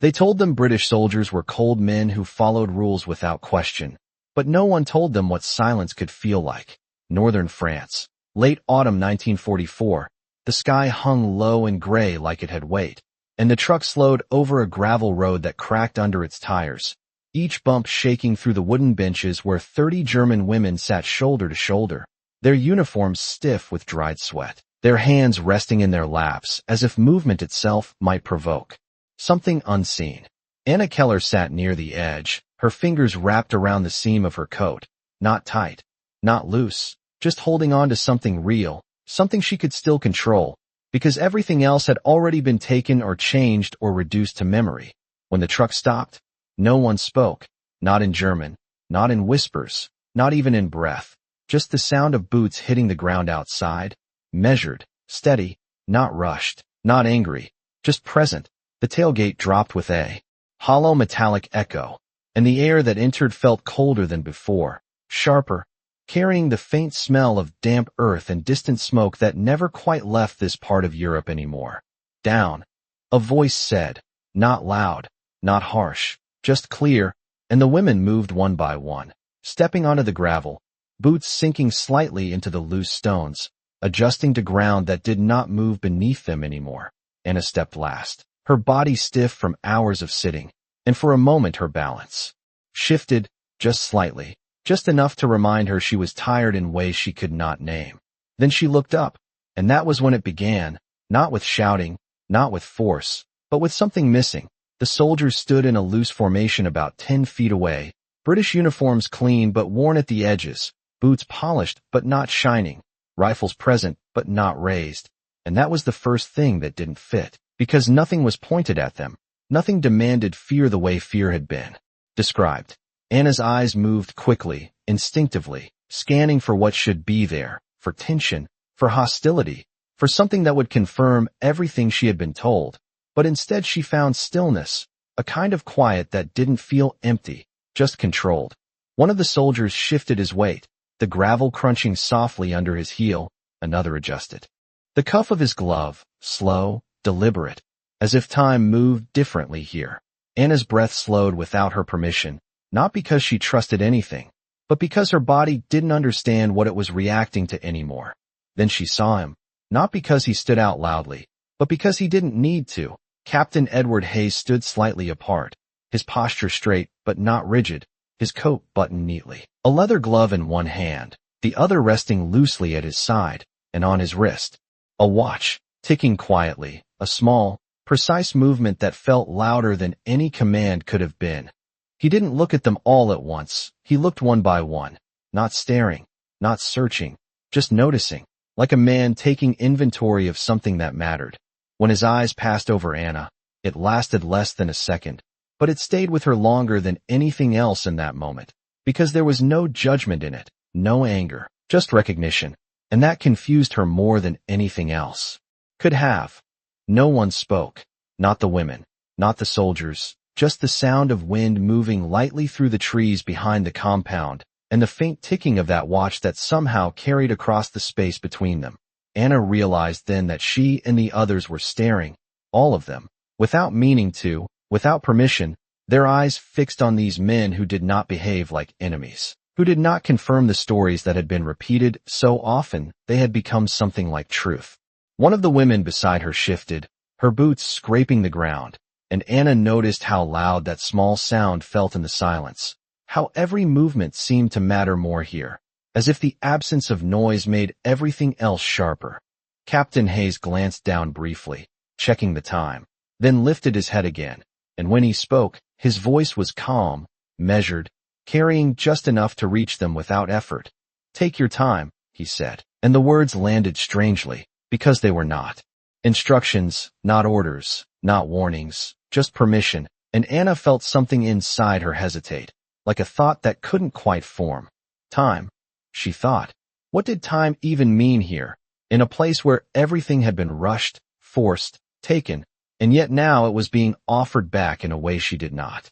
They told them British soldiers were cold men who followed rules without question. But no one told them what silence could feel like. Northern France. Late autumn 1944. The sky hung low and gray like it had weight, and the truck slowed over a gravel road that cracked under its tires, each bump shaking through the wooden benches where 30 German women sat shoulder to shoulder, their uniforms stiff with dried sweat, their hands resting in their laps as if movement itself might provoke something unseen. Anna Keller sat near the edge, her fingers wrapped around the seam of her coat, not tight, not loose, just holding on to something real, something she could still control, because everything else had already been taken or changed or reduced to memory. When the truck stopped, no one spoke, not in German, not in whispers, not even in breath, just the sound of boots hitting the ground outside, measured, steady, not rushed, not angry, just present. The tailgate dropped with a hollow metallic echo, and the air that entered felt colder than before, sharper, carrying the faint smell of damp earth and distant smoke that never quite left this part of Europe anymore. Down, a voice said, not loud, not harsh, just clear, and the women moved one by one, stepping onto the gravel, boots sinking slightly into the loose stones, adjusting to ground that did not move beneath them anymore. Anna stepped last, her body stiff from hours of sitting, and for a moment her balance shifted, just slightly, just enough to remind her she was tired in ways she could not name. Then she looked up, and that was when it began, not with shouting, not with force, but with something missing. The soldiers stood in a loose formation about 10 feet away, British uniforms clean but worn at the edges, boots polished but not shining, rifles present but not raised. And that was the first thing that didn't fit, because nothing was pointed at them. Nothing demanded fear the way fear had been described. Anna's eyes moved quickly, instinctively, scanning for what should be there, for tension, for hostility, for something that would confirm everything she had been told. But instead she found stillness, a kind of quiet that didn't feel empty, just controlled. One of the soldiers shifted his weight, the gravel crunching softly under his heel. Another adjusted the cuff of his glove, slow, deliberate, as if time moved differently here. Anna's breath slowed without her permission, not because she trusted anything, but because her body didn't understand what it was reacting to anymore. Then she saw him, not because he stood out loudly, but because he didn't need to. Captain Edward Hayes stood slightly apart, his posture straight but not rigid, his coat buttoned neatly, a leather glove in one hand, the other resting loosely at his side, and on his wrist, a watch, ticking quietly, a small, precise movement that felt louder than any command could have been. He didn't look at them all at once, he looked one by one, not staring, not searching, just noticing, like a man taking inventory of something that mattered. When his eyes passed over Anna, it lasted less than a second, but it stayed with her longer than anything else in that moment, because there was no judgment in it, no anger, just recognition, and that confused her more than anything else could have. No one spoke, not the women, not the soldiers, just the sound of wind moving lightly through the trees behind the compound, and the faint ticking of that watch that somehow carried across the space between them. Anna realized then that she and the others were staring, all of them, without meaning to, without permission, their eyes fixed on these men who did not behave like enemies, who did not confirm the stories that had been repeated so often they had become something like truth. One of the women beside her shifted, her boots scraping the ground, and Anna noticed how loud that small sound felt in the silence, how every movement seemed to matter more here, as if the absence of noise made everything else sharper. Captain Hayes glanced down briefly, checking the time, then lifted his head again, and when he spoke, his voice was calm, measured, carrying just enough to reach them without effort. "Take your time," he said, and the words landed strangely, because they were not instructions, not orders, not warnings, just permission, and Anna felt something inside her hesitate, like a thought that couldn't quite form. Time, she thought. What did time even mean here, in a place where everything had been rushed, forced, taken, and yet now it was being offered back in a way she did not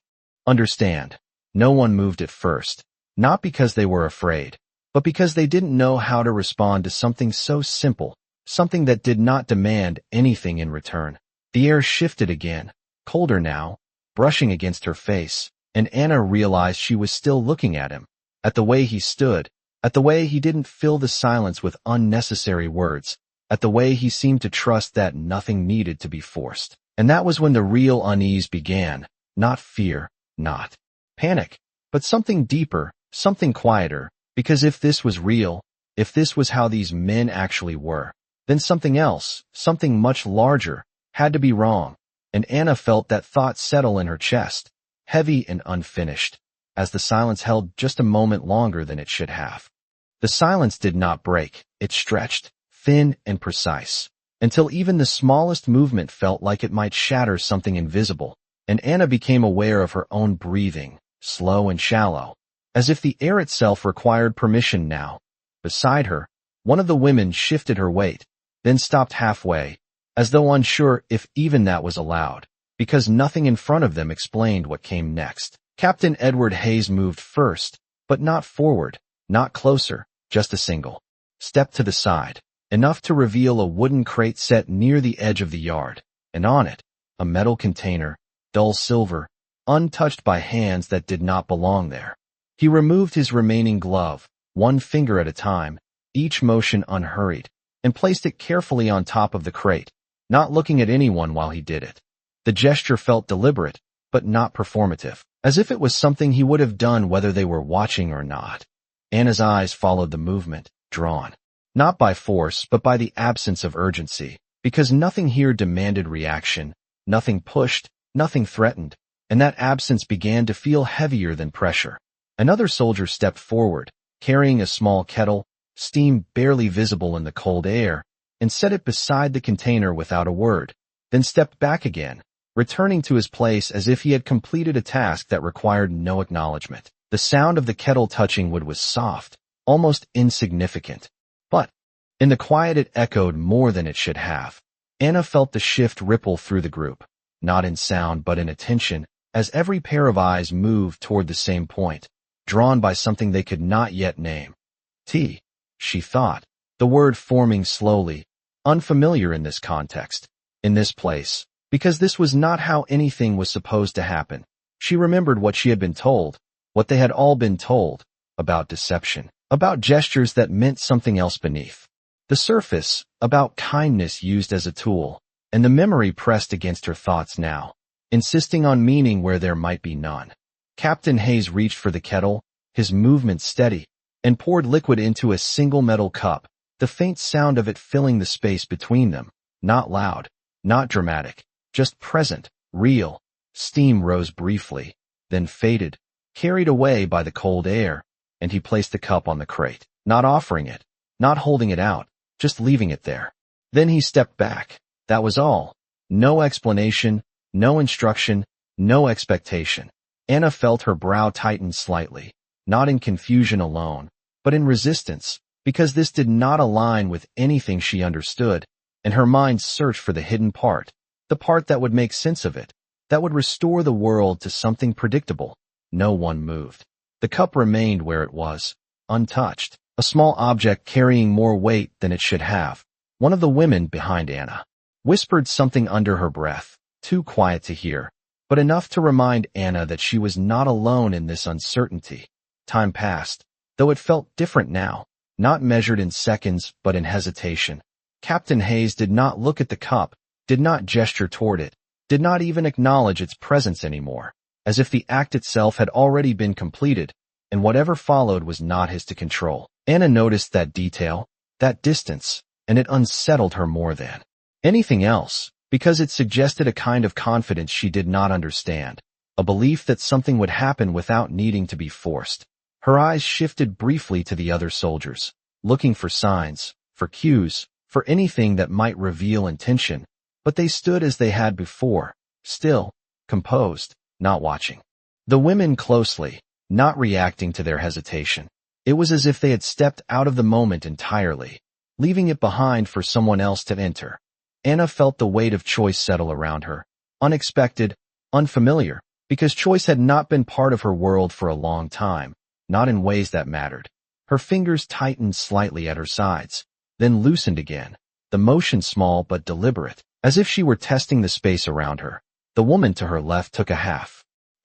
understand? No one moved at first, not because they were afraid, but because they didn't know how to respond to something so simple, something that did not demand anything in return. The air shifted again, colder now, brushing against her face, and Anna realized she was still looking at him, at the way he stood, at the way he didn't fill the silence with unnecessary words, at the way he seemed to trust that nothing needed to be forced. And that was when the real unease began, not fear, not panic, but something deeper, something quieter, because if this was real, if this was how these men actually were, then something else, something much larger, had to be wrong, and Anna felt that thought settle in her chest, heavy and unfinished, as the silence held just a moment longer than it should have. The silence did not break, it stretched, thin and precise, until even the smallest movement felt like it might shatter something invisible, and Anna became aware of her own breathing, slow and shallow, as if the air itself required permission now. Beside her, one of the women shifted her weight, then stopped halfway, as though unsure if even that was allowed, because nothing in front of them explained what came next. Captain Edward Hayes moved first, but not forward, not closer, just a single step to the side, enough to reveal a wooden crate set near the edge of the yard, and on it, a metal container, dull silver, untouched by hands that did not belong there. He removed his remaining glove, one finger at a time, each motion unhurried, and placed it carefully on top of the crate, not looking at anyone while he did it. The gesture felt deliberate, but not performative, as if it was something he would have done whether they were watching or not. Anna's eyes followed the movement, drawn, not by force but by the absence of urgency, because nothing here demanded reaction, nothing pushed, nothing threatened, and that absence began to feel heavier than pressure. Another soldier stepped forward, carrying a small kettle, steam barely visible in the cold air, and set it beside the container without a word, then stepped back again, returning to his place as if he had completed a task that required no acknowledgement. The sound of the kettle touching wood was soft, almost insignificant. But, in the quiet it echoed more than it should have. Anna felt the shift ripple through the group, not in sound but in attention, as every pair of eyes moved toward the same point, drawn by something they could not yet name. Tea, she thought, the word forming slowly, unfamiliar in this context, in this place, because this was not how anything was supposed to happen. She remembered what she had been told, what they had all been told, about deception, about gestures that meant something else beneath the surface, about kindness used as a tool, and the memory pressed against her thoughts now, insisting on meaning where there might be none. Captain Hayes reached for the kettle, his movement steady, and poured liquid into a single metal cup, the faint sound of it filling the space between them, not loud, not dramatic, just present, real. Steam rose briefly, then faded, carried away by the cold air, and he placed the cup on the crate, not offering it, not holding it out, just leaving it there. Then he stepped back. That was all. No explanation, no instruction, no expectation. Anna felt her brow tighten slightly, not in confusion alone, but in resistance, because this did not align with anything she understood, and her mind searched for the hidden part, the part that would make sense of it, that would restore the world to something predictable. No one moved. The cup remained where it was, untouched, a small object carrying more weight than it should have. One of the women behind Anna whispered something under her breath, too quiet to hear, but enough to remind Anna that she was not alone in this uncertainty. Time passed, though it felt different now, not measured in seconds but in hesitation. Captain Hayes did not look at the cup, did not gesture toward it, did not even acknowledge its presence anymore, as if the act itself had already been completed, and whatever followed was not his to control. Anna noticed that detail, that distance, and it unsettled her more than anything else, because it suggested a kind of confidence she did not understand, a belief that something would happen without needing to be forced. Her eyes shifted briefly to the other soldiers, looking for signs, for cues, for anything that might reveal intention, but they stood as they had before, still, composed, not watching the women closely, not reacting to their hesitation. It was as if they had stepped out of the moment entirely, leaving it behind for someone else to enter. Anna felt the weight of choice settle around her, unexpected, unfamiliar, because choice had not been part of her world for a long time, not in ways that mattered. Her fingers tightened slightly at her sides, then loosened again, the motion small but deliberate, as if she were testing the space around her. The woman to her left took a half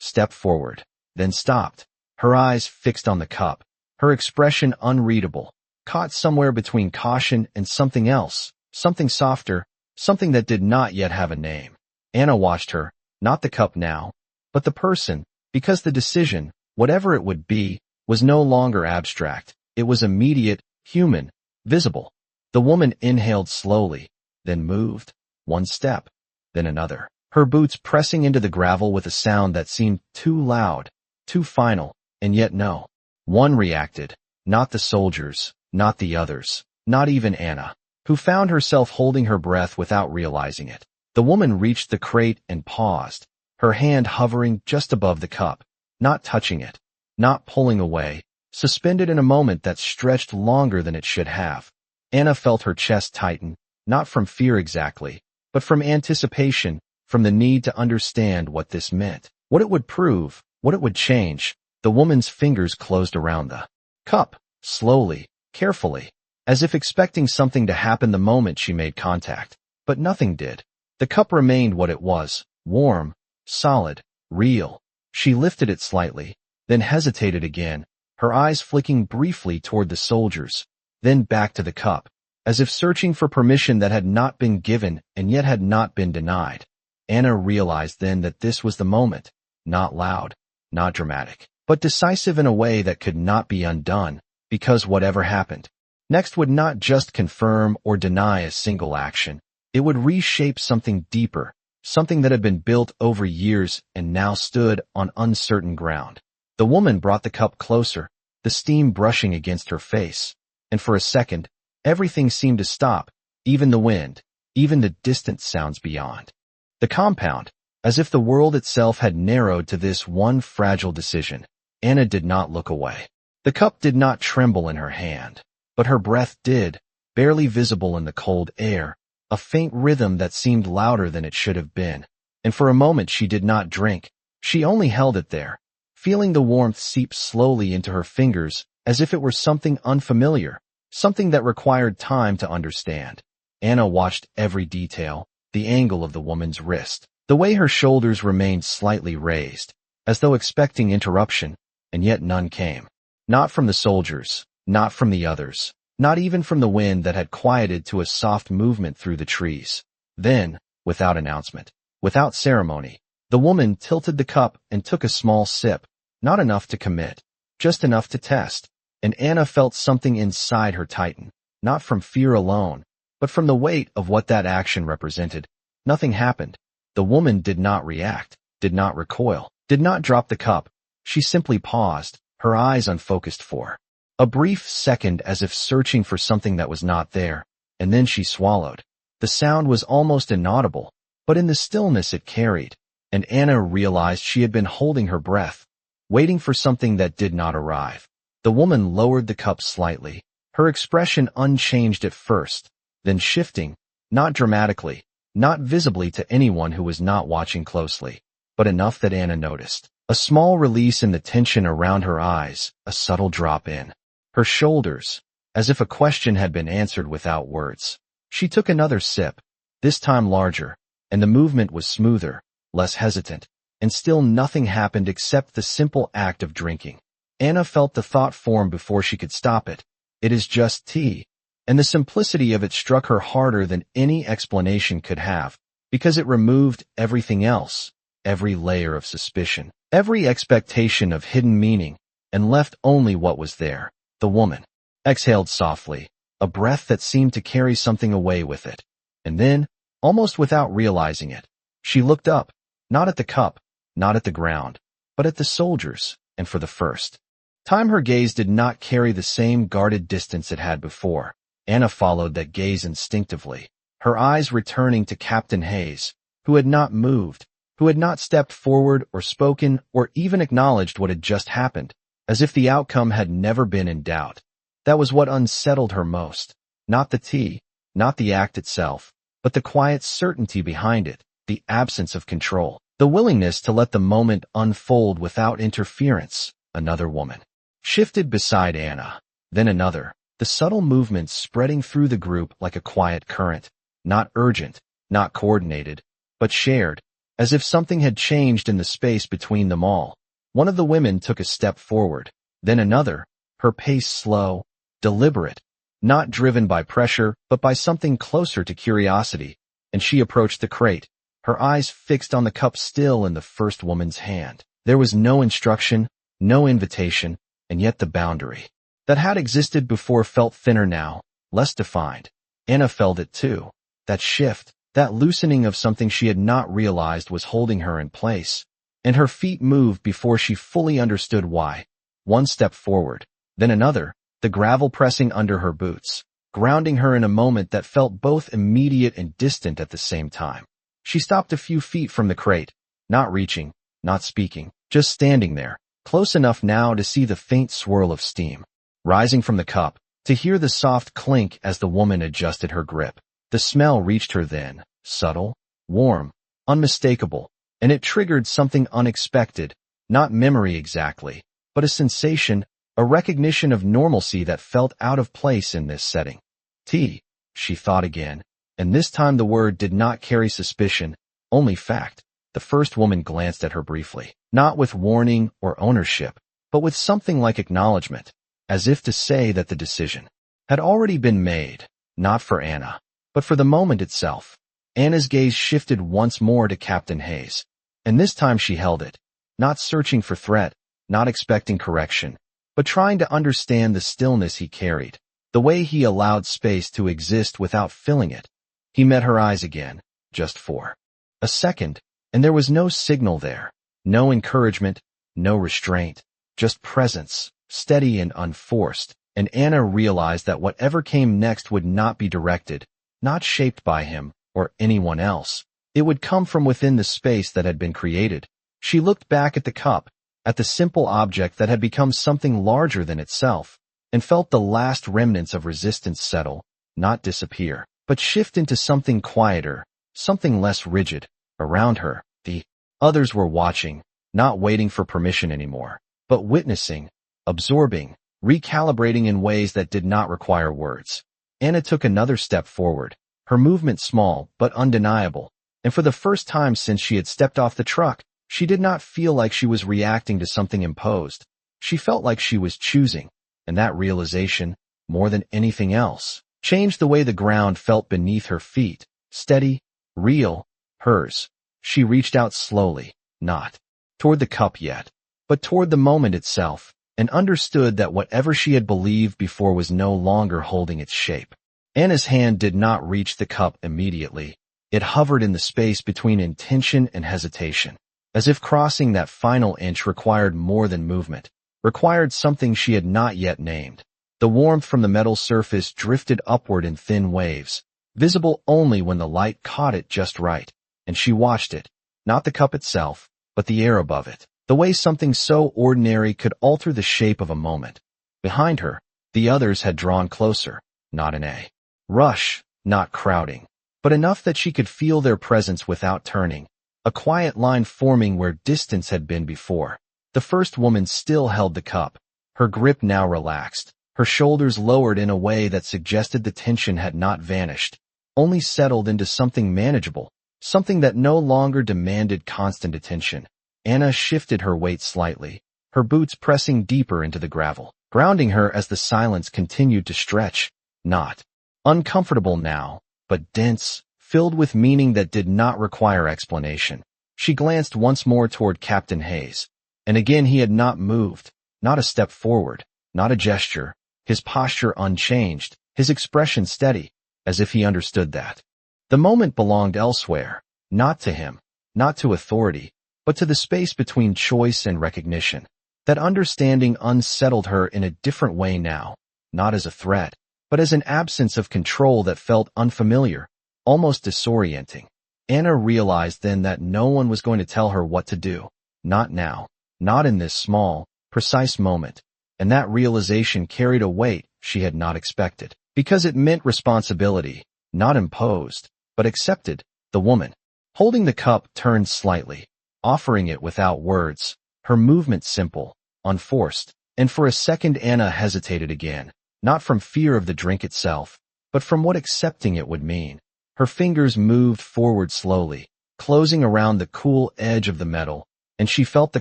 stepped forward, then stopped, her eyes fixed on the cup, her expression unreadable, caught somewhere between caution and something else, something softer, something that did not yet have a name. Anna watched her, not the cup now, but the person, because the decision, whatever it would be, was no longer abstract. It was immediate, human, visible. The woman inhaled slowly, then moved, one step, then another, her boots pressing into the gravel with a sound that seemed too loud, too final, and yet no one reacted, not the soldiers, not the others, not even Anna, who found herself holding her breath without realizing it. The woman reached the crate and paused, her hand hovering just above the cup, not touching it, not pulling away, suspended in a moment that stretched longer than it should have. Anna felt her chest tighten, not from fear exactly, but from anticipation, from the need to understand what this meant, what it would prove, what it would change. The woman's fingers closed around the cup, slowly, carefully, as if expecting something to happen the moment she made contact. But nothing did. The cup remained what it was, warm, solid, real. She lifted it slightly, then hesitated again, her eyes flicking briefly toward the soldiers, then back to the cup, as if searching for permission that had not been given and yet had not been denied. Anna realized then that this was the moment, not loud, not dramatic, but decisive in a way that could not be undone, because whatever happened next would not just confirm or deny a single action. It would reshape something deeper, something that had been built over years and now stood on uncertain ground. The woman brought the cup closer, the steam brushing against her face, and for a second, everything seemed to stop, even the wind, even the distant sounds beyond the compound, as if the world itself had narrowed to this one fragile decision. Anna did not look away. The cup did not tremble in her hand, but her breath did, barely visible in the cold air, a faint rhythm that seemed louder than it should have been. And for a moment she did not drink, she only held it there, feeling the warmth seep slowly into her fingers as if it were something unfamiliar, something that required time to understand. Anna watched every detail, the angle of the woman's wrist, the way her shoulders remained slightly raised, as though expecting interruption, and yet none came. Not from the soldiers, not from the others, not even from the wind that had quieted to a soft movement through the trees. Then, without announcement, without ceremony, the woman tilted the cup and took a small sip, not enough to commit, just enough to test, and Anna felt something inside her tighten, not from fear alone, but from the weight of what that action represented. Nothing happened. The woman did not react, did not recoil, did not drop the cup. She simply paused, her eyes unfocused for a brief second as if searching for something that was not there, and then she swallowed. The sound was almost inaudible, but in the stillness it carried, and Anna realized she had been holding her breath, waiting for something that did not arrive. The woman lowered the cup slightly, her expression unchanged at first, then shifting, not dramatically, not visibly to anyone who was not watching closely, but enough that Anna noticed. A small release in the tension around her eyes, a subtle drop in her shoulders, as if a question had been answered without words. She took another sip, this time larger, and the movement was smoother, less hesitant, and still nothing happened except the simple act of drinking. Anna felt the thought form before she could stop it. It is just tea. And the simplicity of it struck her harder than any explanation could have, because it removed everything else, every layer of suspicion, every expectation of hidden meaning, and left only what was there. The woman exhaled softly, a breath that seemed to carry something away with it. And then, almost without realizing it, she looked up, not at the cup, not at the ground, but at the soldiers, and for the first time her gaze did not carry the same guarded distance it had before. Anna followed that gaze instinctively, her eyes returning to Captain Hayes, who had not moved, who had not stepped forward or spoken or even acknowledged what had just happened, as if the outcome had never been in doubt. That was what unsettled her most. Not the tea, not the act itself, but the quiet certainty behind it, the absence of control, the willingness to let the moment unfold without interference. Another woman shifted beside Anna, then another, the subtle movements spreading through the group like a quiet current, not urgent, not coordinated, but shared, as if something had changed in the space between them all. One of the women took a step forward, then another, her pace slow, deliberate, not driven by pressure, but by something closer to curiosity, and she approached the crate, her eyes fixed on the cup still in the first woman's hand. There was no instruction, no invitation, and yet the boundary that had existed before felt thinner now, less defined. Anna felt it too. That shift, that loosening of something she had not realized was holding her in place, and her feet moved before she fully understood why. One step forward, then another, the gravel pressing under her boots, grounding her in a moment that felt both immediate and distant at the same time. She stopped a few feet from the crate, not reaching, not speaking, just standing there, close enough now to see the faint swirl of steam rising from the cup, to hear the soft clink as the woman adjusted her grip. The smell reached her then, subtle, warm, unmistakable, and it triggered something unexpected, not memory exactly, but a sensation, a recognition of normalcy that felt out of place in this setting. Tea, she thought again, and this time the word did not carry suspicion, only fact. The first woman glanced at her briefly, not with warning or ownership, but with something like acknowledgement, as if to say that the decision had already been made, not for Anna, but for the moment itself. Anna's gaze shifted once more to Captain Hayes, and this time she held it, not searching for threat, not expecting correction, but trying to understand the stillness he carried, the way he allowed space to exist without filling it. He met her eyes again, just for a second, and there was no signal there, no encouragement, no restraint, just presence, steady and unforced, and Anna realized that whatever came next would not be directed, not shaped by him or anyone else. It would come from within the space that had been created. She looked back at the cup, at the simple object that had become something larger than itself, and felt the last remnants of resistance settle, not disappear, but shift into something quieter, something less rigid. Around her, the others were watching, not waiting for permission anymore, but witnessing, absorbing, recalibrating in ways that did not require words. Anna took another step forward, her movement small but undeniable, and for the first time since she had stepped off the truck, she did not feel like she was reacting to something imposed. She felt like she was choosing, and that realization, more than anything else, changed the way the ground felt beneath her feet, steady, real, hers. She reached out slowly, not toward the cup yet, but toward the moment itself, and understood that whatever she had believed before was no longer holding its shape. Anna's hand did not reach the cup immediately. It hovered in the space between intention and hesitation, as if crossing that final inch required more than movement, required something she had not yet named. The warmth from the metal surface drifted upward in thin waves, visible only when the light caught it just right, and she watched it, not the cup itself, but the air above it, the way something so ordinary could alter the shape of a moment. Behind her, the others had drawn closer, not in a rush, not crowding, but enough that she could feel their presence without turning, a quiet line forming where distance had been before. The first woman still held the cup, her grip now relaxed, her shoulders lowered in a way that suggested the tension had not vanished, only settled into something manageable, something that no longer demanded constant attention. Anna shifted her weight slightly, her boots pressing deeper into the gravel, grounding her as the silence continued to stretch, not uncomfortable now, but dense, filled with meaning that did not require explanation. She glanced once more toward Captain Hayes, and again he had not moved, not a step forward, not a gesture, his posture unchanged, his expression steady, as if he understood that the moment belonged elsewhere, not to him, not to authority, but to the space between choice and recognition. That understanding unsettled her in a different way now, not as a threat, but as an absence of control that felt unfamiliar, almost disorienting. Anna realized then that no one was going to tell her what to do, not now, not in this small, precise moment, and that realization carried a weight she had not expected, because it meant responsibility, not imposed, but accepted. The woman, holding the cup, turned slightly, offering it without words, her movement simple, unforced, and for a second Anna hesitated again, not from fear of the drink itself, but from what accepting it would mean. Her fingers moved forward slowly, closing around the cool edge of the metal, and she felt the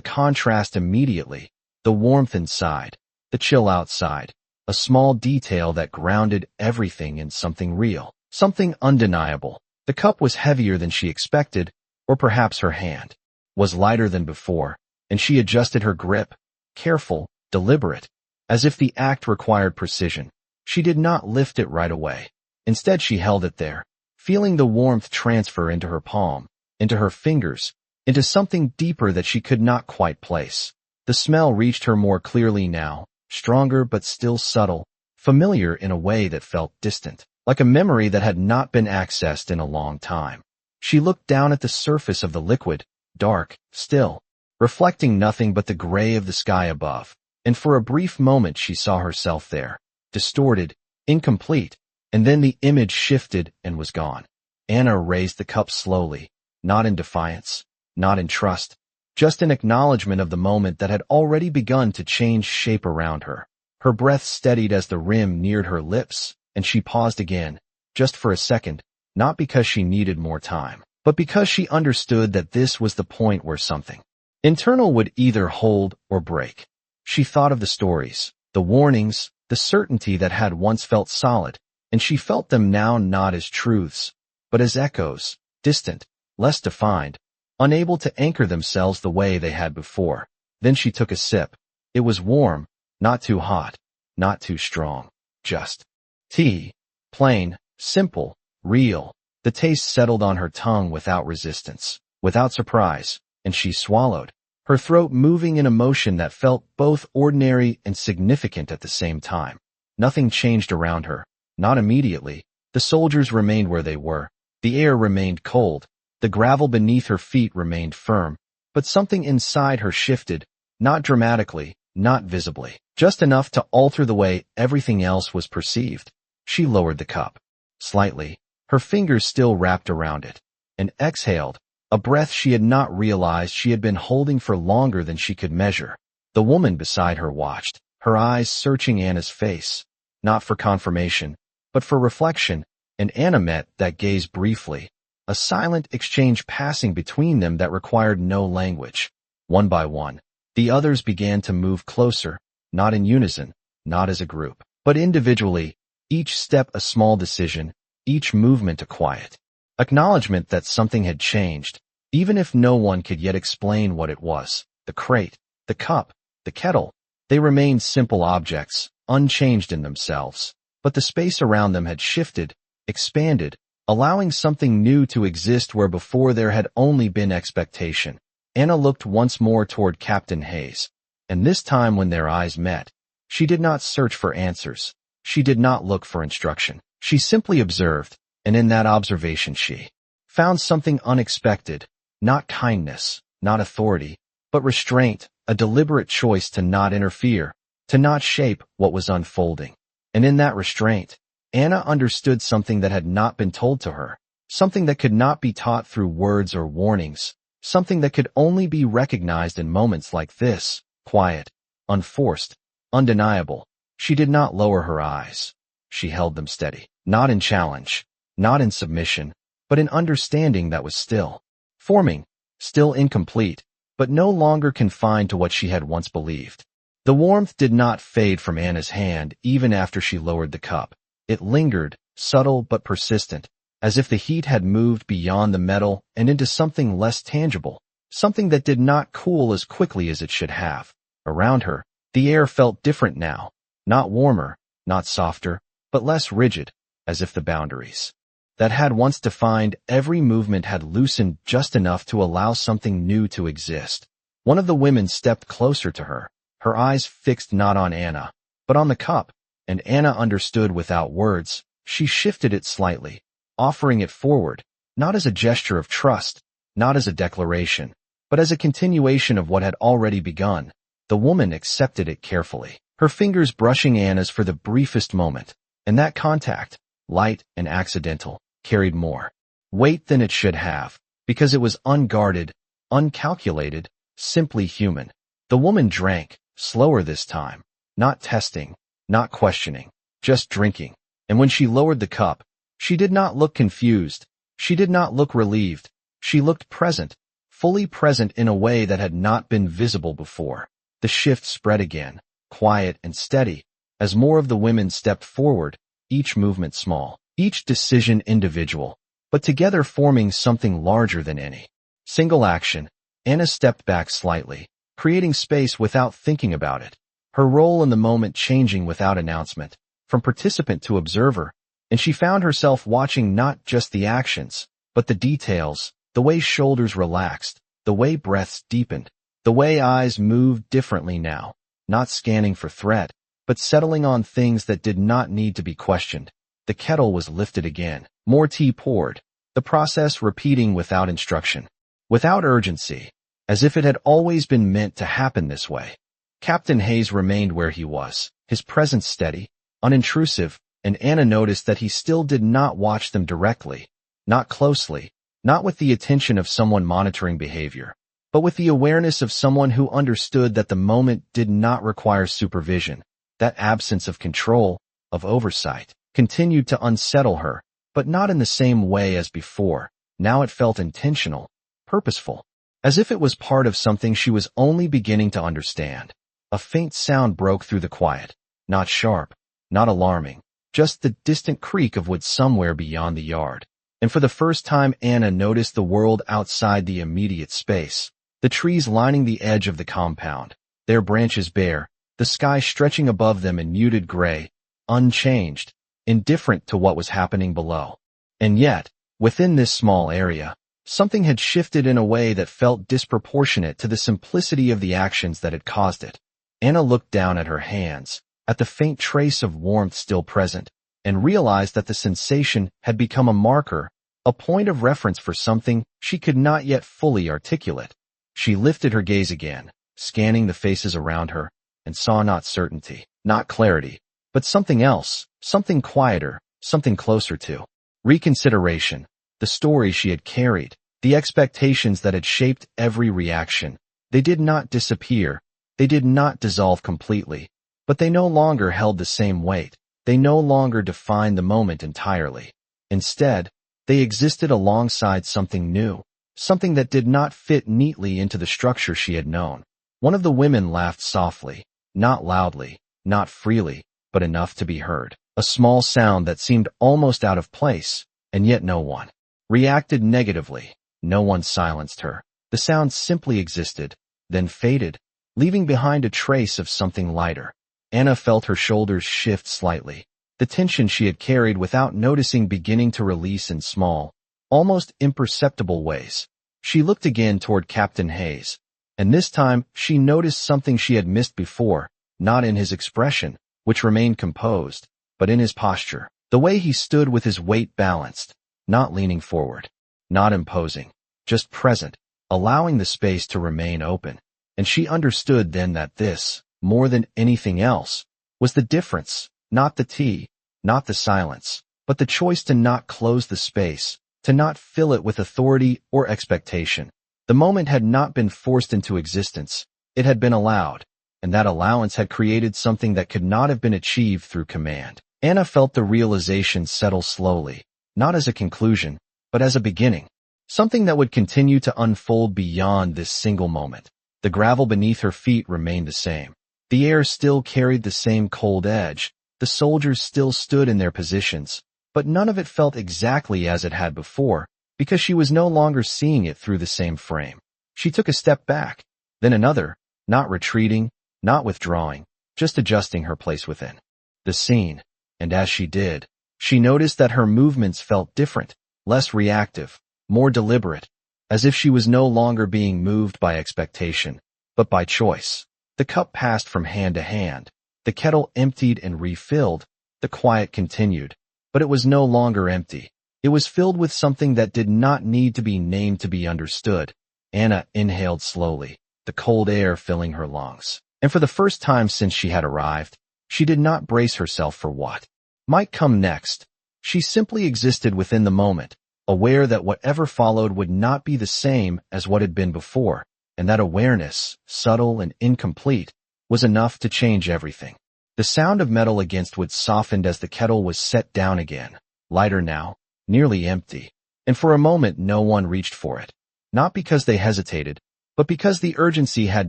contrast immediately, the warmth inside, the chill outside, a small detail that grounded everything in something real, something undeniable. The cup was heavier than she expected, or perhaps her hand was lighter than before, and she adjusted her grip, careful, deliberate, as if the act required precision. She did not lift it right away. Instead, she held it there, feeling the warmth transfer into her palm, into her fingers, into something deeper that she could not quite place. The smell reached her more clearly now, stronger but still subtle, familiar in a way that felt distant, like a memory that had not been accessed in a long time. She looked down at the surface of the liquid, dark, still, reflecting nothing but the gray of the sky above, and for a brief moment she saw herself there, distorted, incomplete, and then the image shifted and was gone. Anna raised the cup slowly, not in defiance, not in trust, just in acknowledgement of the moment that had already begun to change shape around her. Her breath steadied as the rim neared her lips, and she paused again, just for a second, not because she needed more time, but because she understood that this was the point where something internal would either hold or break. She thought of the stories, the warnings, the certainty that had once felt solid, and she felt them now not as truths, but as echoes, distant, less defined, unable to anchor themselves the way they had before. Then she took a sip. It was warm, not too hot, not too strong, just tea, plain, simple, real. The taste settled on her tongue without resistance, without surprise, and she swallowed, her throat moving in a motion that felt both ordinary and significant at the same time. Nothing changed around her, not immediately. The soldiers remained where they were. The air remained cold. The gravel beneath her feet remained firm, but something inside her shifted, not dramatically, not visibly, just enough to alter the way everything else was perceived. She lowered the cup, slightly, her fingers still wrapped around it, and exhaled, a breath she had not realized she had been holding for longer than she could measure. The woman beside her watched, her eyes searching Anna's face, not for confirmation, but for reflection, and Anna met that gaze briefly, a silent exchange passing between them that required no language. One by one, the others began to move closer, not in unison, not as a group, but individually, each step a small decision, each movement a quiet acknowledgement that something had changed, even if no one could yet explain what it was. The crate, the cup, the kettle, they remained simple objects, unchanged in themselves, but the space around them had shifted, expanded, allowing something new to exist where before there had only been expectation. Anna looked once more toward Captain Hayes, and this time when their eyes met, she did not search for answers. She did not look for instruction. She simply observed, and in that observation she found something unexpected, not kindness, not authority, but restraint, a deliberate choice to not interfere, to not shape what was unfolding. And in that restraint, Anna understood something that had not been told to her, something that could not be taught through words or warnings, something that could only be recognized in moments like this, quiet, unforced, undeniable. She did not lower her eyes. She held them steady, not in challenge, not in submission, but in understanding that was still forming, still incomplete, but no longer confined to what she had once believed. The warmth did not fade from Anna's hand even after she lowered the cup. It lingered, subtle but persistent, as if the heat had moved beyond the metal and into something less tangible, something that did not cool as quickly as it should have. Around her, the air felt different now, not warmer, not softer, but less rigid, as if the boundaries that had once defined every movement had loosened just enough to allow something new to exist. One of the women stepped closer to her, her eyes fixed not on Anna, but on the cup, and Anna understood without words. She shifted it slightly, offering it forward, not as a gesture of trust, not as a declaration, but as a continuation of what had already begun. The woman accepted it carefully, her fingers brushing Anna's for the briefest moment, and that contact, light and accidental, carried more weight than it should have, because it was unguarded, uncalculated, simply human. The woman drank, slower this time, not testing, not questioning, just drinking, and when she lowered the cup, she did not look confused, she did not look relieved, She looked present, fully present in a way that had not been visible before. The shift spread again, quiet and steady, as more of the women stepped forward, each movement small, each decision individual, but together forming something larger than any single action. Anna stepped back slightly, creating space without thinking about it, her role in the moment changing without announcement, from participant to observer, and she found herself watching not just the actions, but the details, the way shoulders relaxed, the way breaths deepened, the way eyes moved differently now, not scanning for threat, but settling on things that did not need to be questioned. The kettle was lifted again, more tea poured, the process repeating without instruction, without urgency, as if it had always been meant to happen this way. Captain Hayes remained where he was, his presence steady, unintrusive, and Anna noticed that he still did not watch them directly, not closely, not with the attention of someone monitoring behavior, but with the awareness of someone who understood that the moment did not require supervision. That absence of control, of oversight, continued to unsettle her, but not in the same way as before. Now it felt intentional, purposeful, as if it was part of something she was only beginning to understand. A faint sound broke through the quiet, not sharp, not alarming, just the distant creak of wood somewhere beyond the yard. And for the first time Anna noticed the world outside the immediate space, the trees lining the edge of the compound, their branches bare, the sky stretching above them in muted gray, unchanged, indifferent to what was happening below. And yet, within this small area, something had shifted in a way that felt disproportionate to the simplicity of the actions that had caused it. Anna looked down at her hands, at the faint trace of warmth still present, and realized that the sensation had become a marker, a point of reference for something she could not yet fully articulate. She lifted her gaze again, scanning the faces around her, and saw not certainty, not clarity, but something else, something quieter, something closer to reconsideration. The story she had carried, the expectations that had shaped every reaction, they did not disappear, they did not dissolve completely, but they no longer held the same weight, they no longer defined the moment entirely. Instead, they existed alongside something new, something that did not fit neatly into the structure she had known. One of the women laughed softly, not loudly, not freely, but enough to be heard. A small sound that seemed almost out of place, and yet no one reacted negatively. No one silenced her. The sound simply existed, then faded, leaving behind a trace of something lighter. Anna felt her shoulders shift slightly, the tension she had carried without noticing beginning to release in small, almost imperceptible ways. She looked again toward Captain Hayes, and this time she noticed something she had missed before, not in his expression, which remained composed, but in his posture, the way he stood with his weight balanced, not leaning forward, not imposing, just present, allowing the space to remain open. And she understood then that this, more than anything else, was the difference, not the tea, not the silence, but the choice to not close the space, to not fill it with authority or expectation. The moment had not been forced into existence, it had been allowed, and that allowance had created something that could not have been achieved through command. Anna felt the realization settle slowly, not as a conclusion, but as a beginning, something that would continue to unfold beyond this single moment. The gravel beneath her feet remained the same. The air still carried the same cold edge, the soldiers still stood in their positions, but none of it felt exactly as it had before, because she was no longer seeing it through the same frame. She took a step back, then another, not retreating, not withdrawing, just adjusting her place within the scene. And as she did, she noticed that her movements felt different, less reactive, more deliberate, as if she was no longer being moved by expectation, but by choice. The cup passed from hand to hand, the kettle emptied and refilled, the quiet continued, but it was no longer empty. It was filled with something that did not need to be named to be understood. Anna inhaled slowly, the cold air filling her lungs. And for the first time since she had arrived, she did not brace herself for what might come next. She simply existed within the moment, aware that whatever followed would not be the same as what had been before, and that awareness, subtle and incomplete, was enough to change everything. The sound of metal against wood softened as the kettle was set down again, lighter now, nearly empty, and for a moment no one reached for it. not because they hesitated, but because the urgency had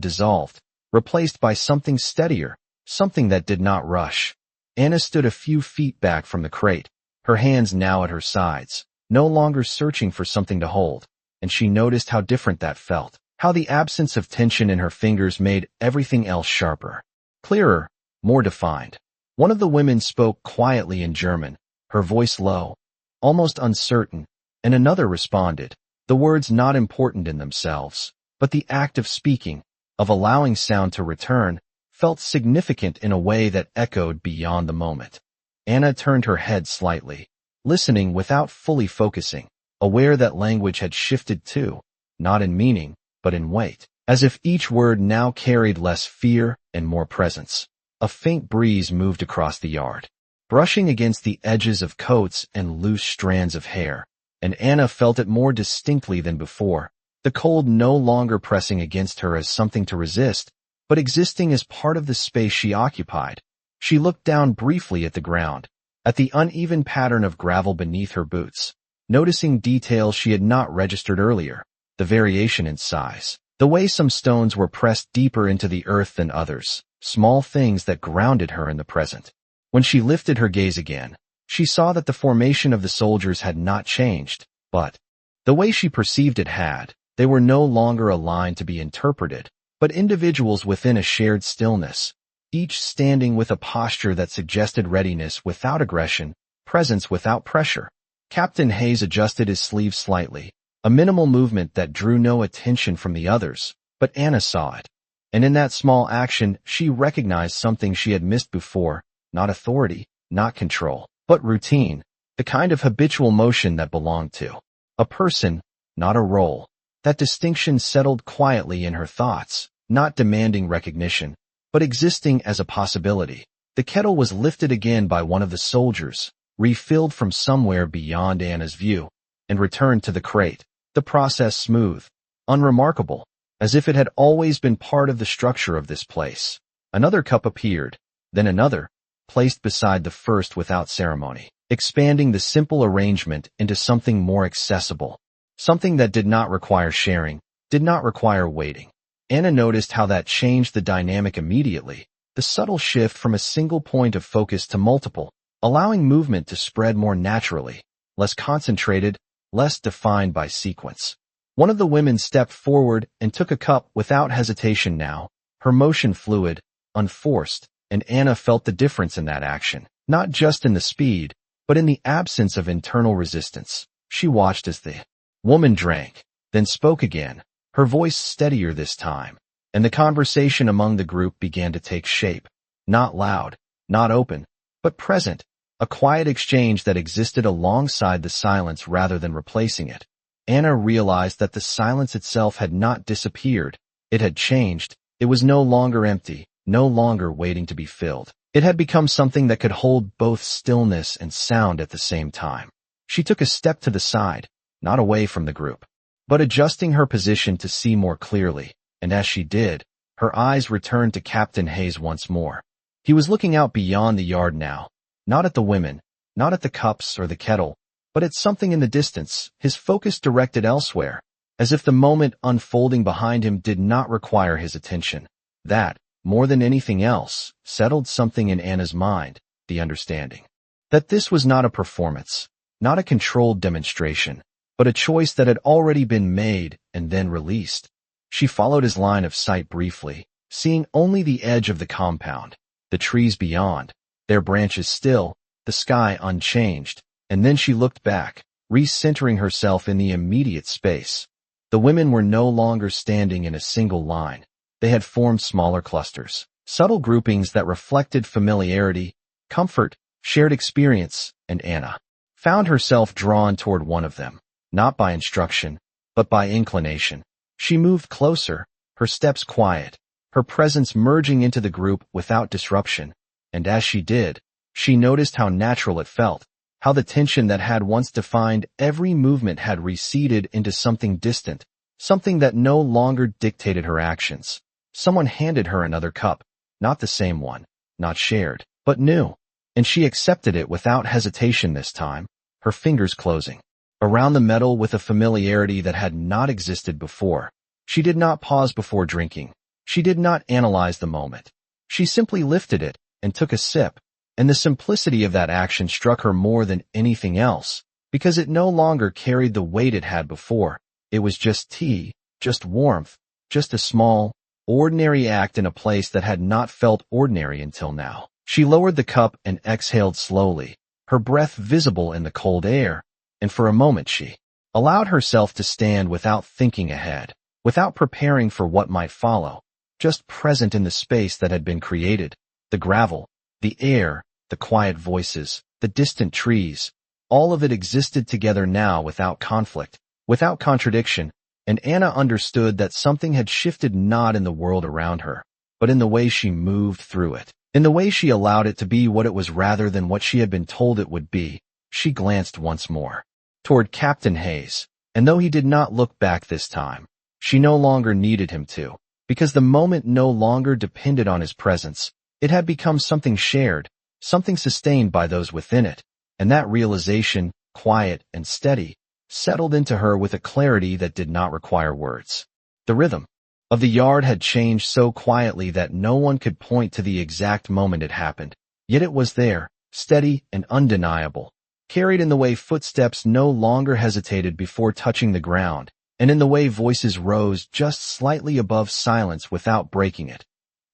dissolved, replaced by something steadier, something that did not rush. Anna stood a few feet back from the crate, her hands now at her sides, no longer searching for something to hold, and she noticed how different that felt, how the absence of tension in her fingers made everything else sharper, clearer, more defined. One of the women spoke quietly in German, her voice low, almost uncertain, and another responded, the words not important in themselves, but the act of speaking, of allowing sound to return, felt significant in a way that echoed beyond the moment. Anna turned her head slightly, listening without fully focusing, aware that language had shifted too, not in meaning, but in weight, as if each word now carried less fear and more presence. A faint breeze moved across the yard, brushing against the edges of coats and loose strands of hair, and Anna felt it more distinctly than before, the cold no longer pressing against her as something to resist, but existing as part of the space she occupied. She looked down briefly at the ground, at the uneven pattern of gravel beneath her boots, noticing details she had not registered earlier, the variation in size, the way some stones were pressed deeper into the earth than others, small things that grounded her in the present. When she lifted her gaze again, she saw that the formation of the soldiers had not changed, but the way she perceived it had. They were no longer a line to be interpreted, but individuals within a shared stillness, each standing with a posture that suggested readiness without aggression, presence without pressure. Captain Hayes adjusted his sleeve slightly, a minimal movement that drew no attention from the others, but Anna saw it. And in that small action, she recognized something she had missed before, not authority, not control, but routine, the kind of habitual motion that belonged to a person, not a role. That distinction settled quietly in her thoughts, not demanding recognition, but existing as a possibility. The kettle was lifted again by one of the soldiers, refilled from somewhere beyond Anna's view, and returned to the crate, the process smooth, unremarkable, as if it had always been part of the structure of this place. Another cup appeared, then another, placed beside the first without ceremony, expanding the simple arrangement into something more accessible. Something that did not require sharing, did not require waiting. Anna noticed how that changed the dynamic immediately, the subtle shift from a single point of focus to multiple, allowing movement to spread more naturally, less concentrated, less defined by sequence. One of the women stepped forward and took a cup without hesitation now, her motion fluid, unforced, and Anna felt the difference in that action, not just in the speed, but in the absence of internal resistance. She watched as the woman drank, then spoke again, her voice steadier this time, and the conversation among the group began to take shape. Not loud, not open, but present, a quiet exchange that existed alongside the silence rather than replacing it. Anna realized that the silence itself had not disappeared, it had changed, it was no longer empty, no longer waiting to be filled. It had become something that could hold both stillness and sound at the same time. She took a step to the side, not away from the group, but adjusting her position to see more clearly, and as she did, her eyes returned to Captain Hayes once more. He was looking out beyond the yard now, not at the women, not at the cups or the kettle, but at something in the distance, his focus directed elsewhere, as if the moment unfolding behind him did not require his attention. That, more than anything else, settled something in Anna's mind, the understanding that this was not a performance, not a controlled demonstration, but a choice that had already been made and then released. She followed his line of sight briefly, seeing only the edge of the compound, the trees beyond, their branches still, the sky unchanged, and then she looked back, recentering herself in the immediate space. The women were no longer standing in a single line. They had formed smaller clusters, subtle groupings that reflected familiarity, comfort, shared experience, and Anna found herself drawn toward one of them, not by instruction, but by inclination. She moved closer, her steps quiet, her presence merging into the group without disruption, and as she did, she noticed how natural it felt, how the tension that had once defined every movement had receded into something distant, something that no longer dictated her actions. Someone handed her another cup, not the same one, not shared, but new, and she accepted it without hesitation this time, her fingers closing. around the metal with a familiarity that had not existed before. She did not pause before drinking. She did not analyze the moment. She simply lifted it and took a sip, and the simplicity of that action struck her more than anything else, because it no longer carried the weight it had before. It was just tea, just warmth, just a small, ordinary act in a place that had not felt ordinary until now. She lowered the cup and exhaled slowly, her breath visible in the cold air, and for a moment she allowed herself to stand without thinking ahead, without preparing for what might follow, just present in the space that had been created, the gravel, the air, the quiet voices, the distant trees. All of it existed together now without conflict, without contradiction, and Anna understood that something had shifted not in the world around her, but in the way she moved through it, in the way she allowed it to be what it was rather than what she had been told it would be. She glanced once more toward Captain Hayes, and though he did not look back this time, she no longer needed him to, because the moment no longer depended on his presence. It had become something shared, something sustained by those within it, and that realization, quiet and steady, settled into her with a clarity that did not require words. The rhythm of the yard had changed so quietly that no one could point to the exact moment it happened, yet it was there, steady and undeniable, carried in the way footsteps no longer hesitated before touching the ground, and in the way voices rose just slightly above silence without breaking it.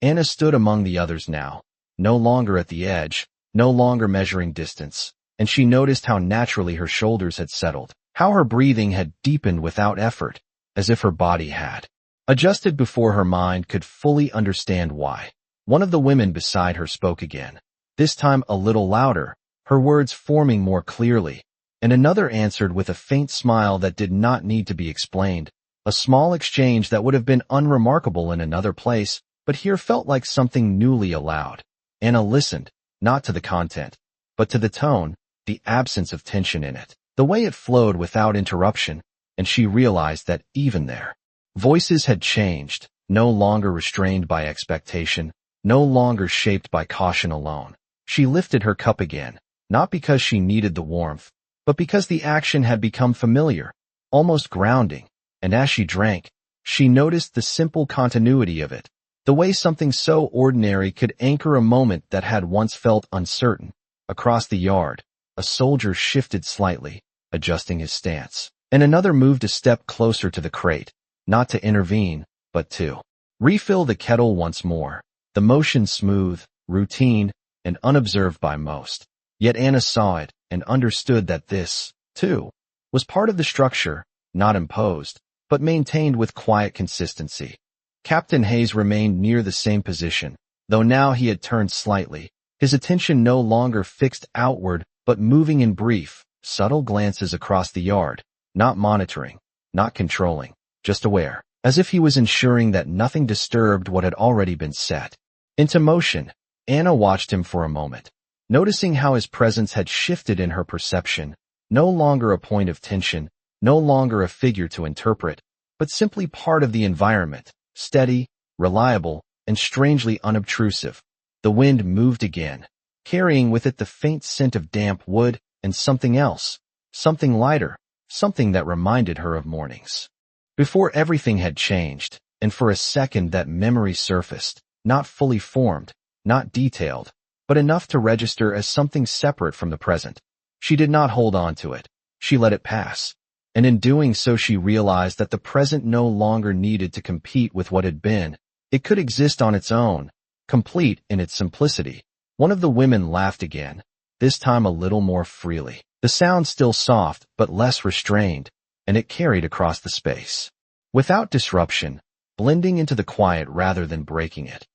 Anna stood among the others now, no longer at the edge, no longer measuring distance, and she noticed how naturally her shoulders had settled, how her breathing had deepened without effort, as if her body had adjusted before her mind could fully understand why. One of the women beside her spoke again, this time a little louder, her words forming more clearly, and another answered with a faint smile that did not need to be explained, a small exchange that would have been unremarkable in another place, but here felt like something newly allowed. Anna listened, not to the content, but to the tone, the absence of tension in it, the way it flowed without interruption, and she realized that even their voices had changed, no longer restrained by expectation, no longer shaped by caution alone. She lifted her cup again, not because she needed the warmth, but because the action had become familiar, almost grounding, and as she drank, she noticed the simple continuity of it, the way something so ordinary could anchor a moment that had once felt uncertain. Across the yard, a soldier shifted slightly, adjusting his stance, and another moved a step closer to the crate, not to intervene, but to refill the kettle once more, the motion smooth, routine, and unobserved by most. Yet Anna saw it and understood that this, too, was part of the structure, not imposed, but maintained with quiet consistency. Captain Hayes remained near the same position, though now he had turned slightly, his attention no longer fixed outward but moving in brief, subtle glances across the yard, not monitoring, not controlling, just aware, as if he was ensuring that nothing disturbed what had already been set into motion. Anna watched him for a moment, noticing how his presence had shifted in her perception, no longer a point of tension, no longer a figure to interpret, but simply part of the environment, steady, reliable, and strangely unobtrusive. The wind moved again, carrying with it the faint scent of damp wood and something else, something lighter, something that reminded her of mornings before everything had changed, and for a second that memory surfaced, not fully formed, not detailed, but enough to register as something separate from the present. She did not hold on to it. She let it pass. And in doing so she realized that the present no longer needed to compete with what had been. It could exist on its own, complete in its simplicity. One of the women laughed again, this time a little more freely. The sound still soft, but less restrained, and it carried across the space, without disruption, blending into the quiet rather than breaking it.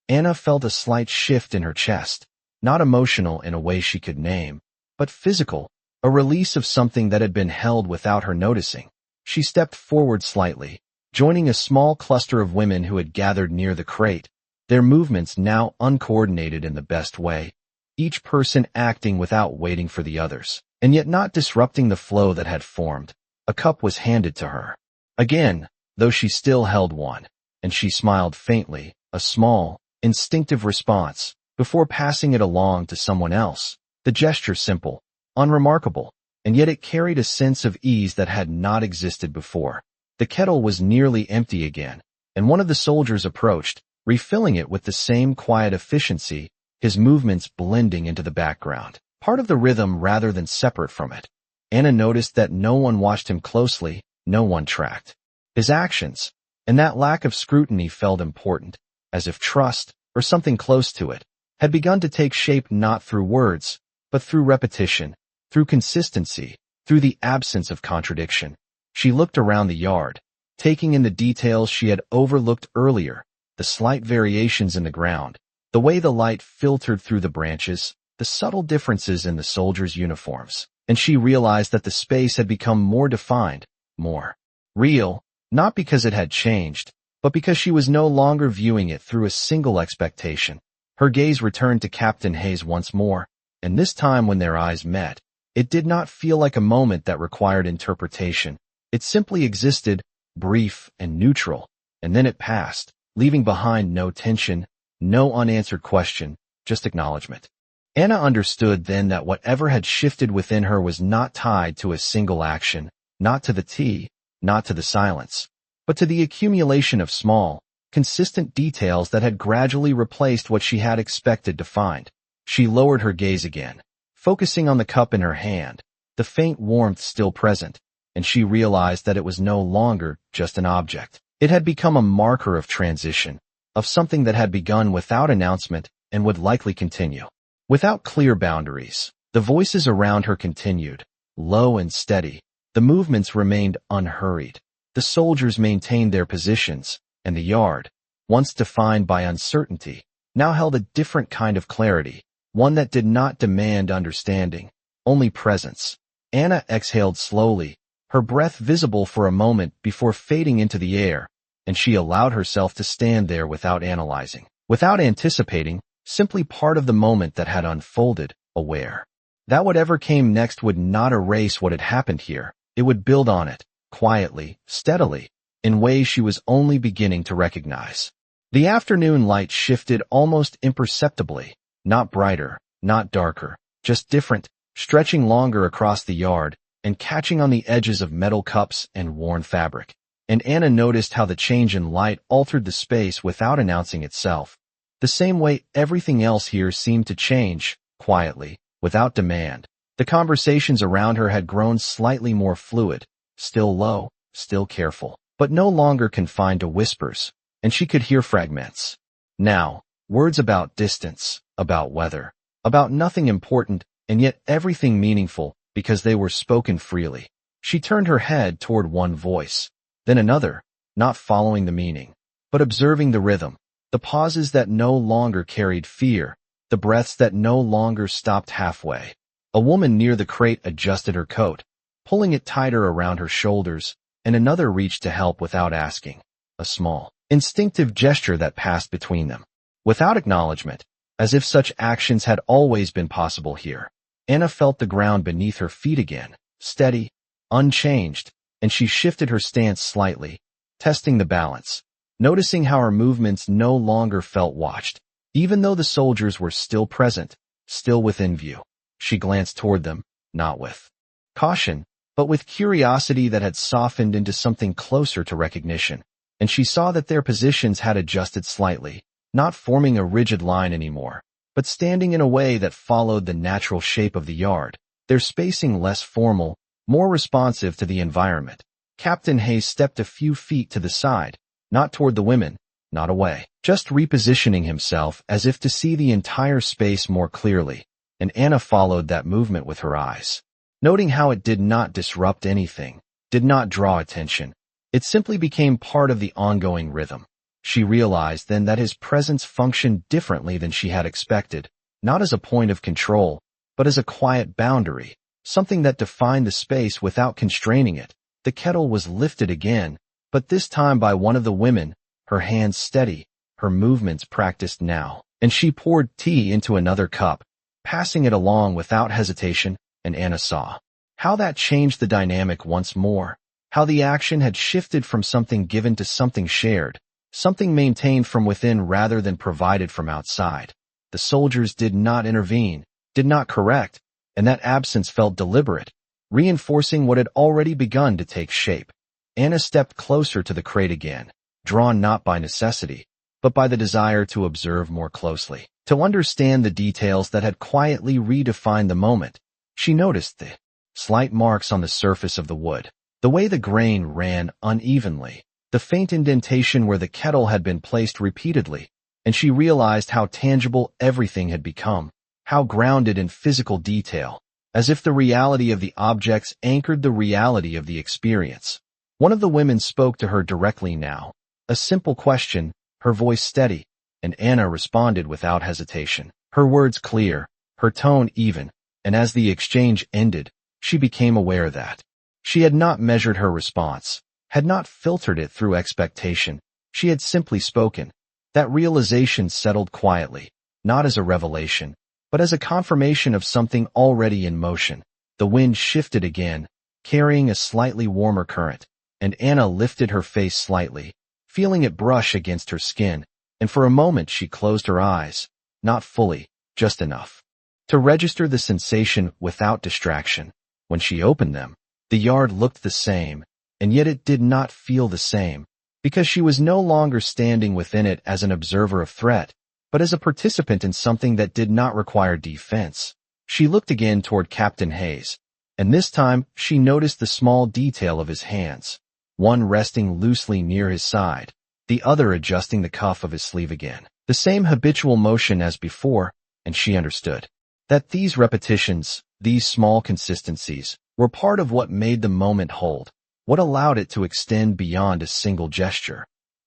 Anna felt a slight shift in her chest, not emotional in a way she could name, but physical, a release of something that had been held without her noticing. She stepped forward slightly, joining a small cluster of women who had gathered near the crate, their movements now uncoordinated in the best way, each person acting without waiting for the others, and yet not disrupting the flow that had formed. A cup was handed to her. Again, though she still held one, and she smiled faintly, a small, instinctive response, before passing it along to someone else, the gesture simple, unremarkable, and yet it carried a sense of ease that had not existed before. The kettle was nearly empty again, and one of the soldiers approached, refilling it with the same quiet efficiency, his movements blending into the background, part of the rhythm rather than separate from it. Anna noticed that no one watched him closely, no one tracked his actions, and that lack of scrutiny felt important, as if trust, or something close to it, had begun to take shape not through words, but through repetition, through consistency, through the absence of contradiction. She looked around the yard, taking in the details she had overlooked earlier, the slight variations in the ground, the way the light filtered through the branches, the subtle differences in the soldiers' uniforms, and she realized that the space had become more defined, more real, not because it had changed, but because she was no longer viewing it through a single expectation. Her gaze returned to Captain Hayes once more, and this time when their eyes met, it did not feel like a moment that required interpretation. It simply existed, brief and neutral, and then it passed, leaving behind no tension, no unanswered question, just acknowledgement. Anna understood then that whatever had shifted within her was not tied to a single action, not to the tea, not to the silence, but to the accumulation of small, consistent details that had gradually replaced what she had expected to find. She lowered her gaze again, focusing on the cup in her hand, the faint warmth still present, and she realized that it was no longer just an object. It had become a marker of transition, of something that had begun without announcement and would likely continue. Without clear boundaries, the voices around her continued, low and steady. The movements remained unhurried. The soldiers maintained their positions, and the yard, once defined by uncertainty, now held a different kind of clarity, one that did not demand understanding, only presence. Anna exhaled slowly, her breath visible for a moment before fading into the air, and she allowed herself to stand there without analyzing, without anticipating, simply part of the moment that had unfolded, aware that whatever came next would not erase what had happened here. It would build on it, quietly, steadily, in ways she was only beginning to recognize. The afternoon light shifted almost imperceptibly, not brighter, not darker, just different, stretching longer across the yard and catching on the edges of metal cups and worn fabric. And Anna noticed how the change in light altered the space without announcing itself, the same way everything else here seemed to change, quietly, without demand. The conversations around her had grown slightly more fluid, still low, still careful, but no longer confined to whispers, and she could hear fragments. Now, words about distance, about weather, about nothing important, and yet everything meaningful, because they were spoken freely. She turned her head toward one voice, then another, not following the meaning, but observing the rhythm, the pauses that no longer carried fear, the breaths that no longer stopped halfway. A woman near the crate adjusted her coat, pulling it tighter around her shoulders, and another reached to help without asking, a small, instinctive gesture that passed between them. Without acknowledgement, as if such actions had always been possible here, Anna felt the ground beneath her feet again, steady, unchanged, and she shifted her stance slightly, testing the balance, noticing how her movements no longer felt watched, even though the soldiers were still present, still within view. She glanced toward them, not with caution, but with curiosity that had softened into something closer to recognition, and she saw that their positions had adjusted slightly, not forming a rigid line anymore, but standing in a way that followed the natural shape of the yard, their spacing less formal, more responsive to the environment. Captain Hayes stepped a few feet to the side, not toward the women, not away, just repositioning himself as if to see the entire space more clearly. And Anna followed that movement with her eyes, noting how it did not disrupt anything, did not draw attention. It simply became part of the ongoing rhythm. She realized then that his presence functioned differently than she had expected, not as a point of control, but as a quiet boundary, something that defined the space without constraining it. The kettle was lifted again, but this time by one of the women, her hands steady, her movements practiced now, and she poured tea into another cup, passing it along without hesitation, and Anna saw how that changed the dynamic once more, how the action had shifted from something given to something shared, something maintained from within rather than provided from outside. The soldiers did not intervene, did not correct, and that absence felt deliberate, reinforcing what had already begun to take shape. Anna stepped closer to the crate again, drawn not by necessity, but by the desire to observe more closely, to understand the details that had quietly redefined the moment. She noticed the slight marks on the surface of the wood, the way the grain ran unevenly, the faint indentation where the kettle had been placed repeatedly, and she realized how tangible everything had become, how grounded in physical detail, as if the reality of the objects anchored the reality of the experience. One of the women spoke to her directly now, a simple question, her voice steady, and Anna responded without hesitation, her words clear, her tone even, and as the exchange ended, she became aware that she had not measured her response, had not filtered it through expectation. She had simply spoken. That realization settled quietly, not as a revelation, but as a confirmation of something already in motion. The wind shifted again, carrying a slightly warmer current, and Anna lifted her face slightly, feeling it brush against her skin, and for a moment she closed her eyes, not fully, just enough to register the sensation without distraction. When she opened them, the yard looked the same, and yet it did not feel the same, because she was no longer standing within it as an observer of threat, but as a participant in something that did not require defense. She looked again toward Captain Hayes, and this time she noticed the small detail of his hands, one resting loosely near his side, the other adjusting the cuff of his sleeve again. The same habitual motion as before, and she understood that these repetitions, these small consistencies, were part of what made the moment hold, what allowed it to extend beyond a single gesture.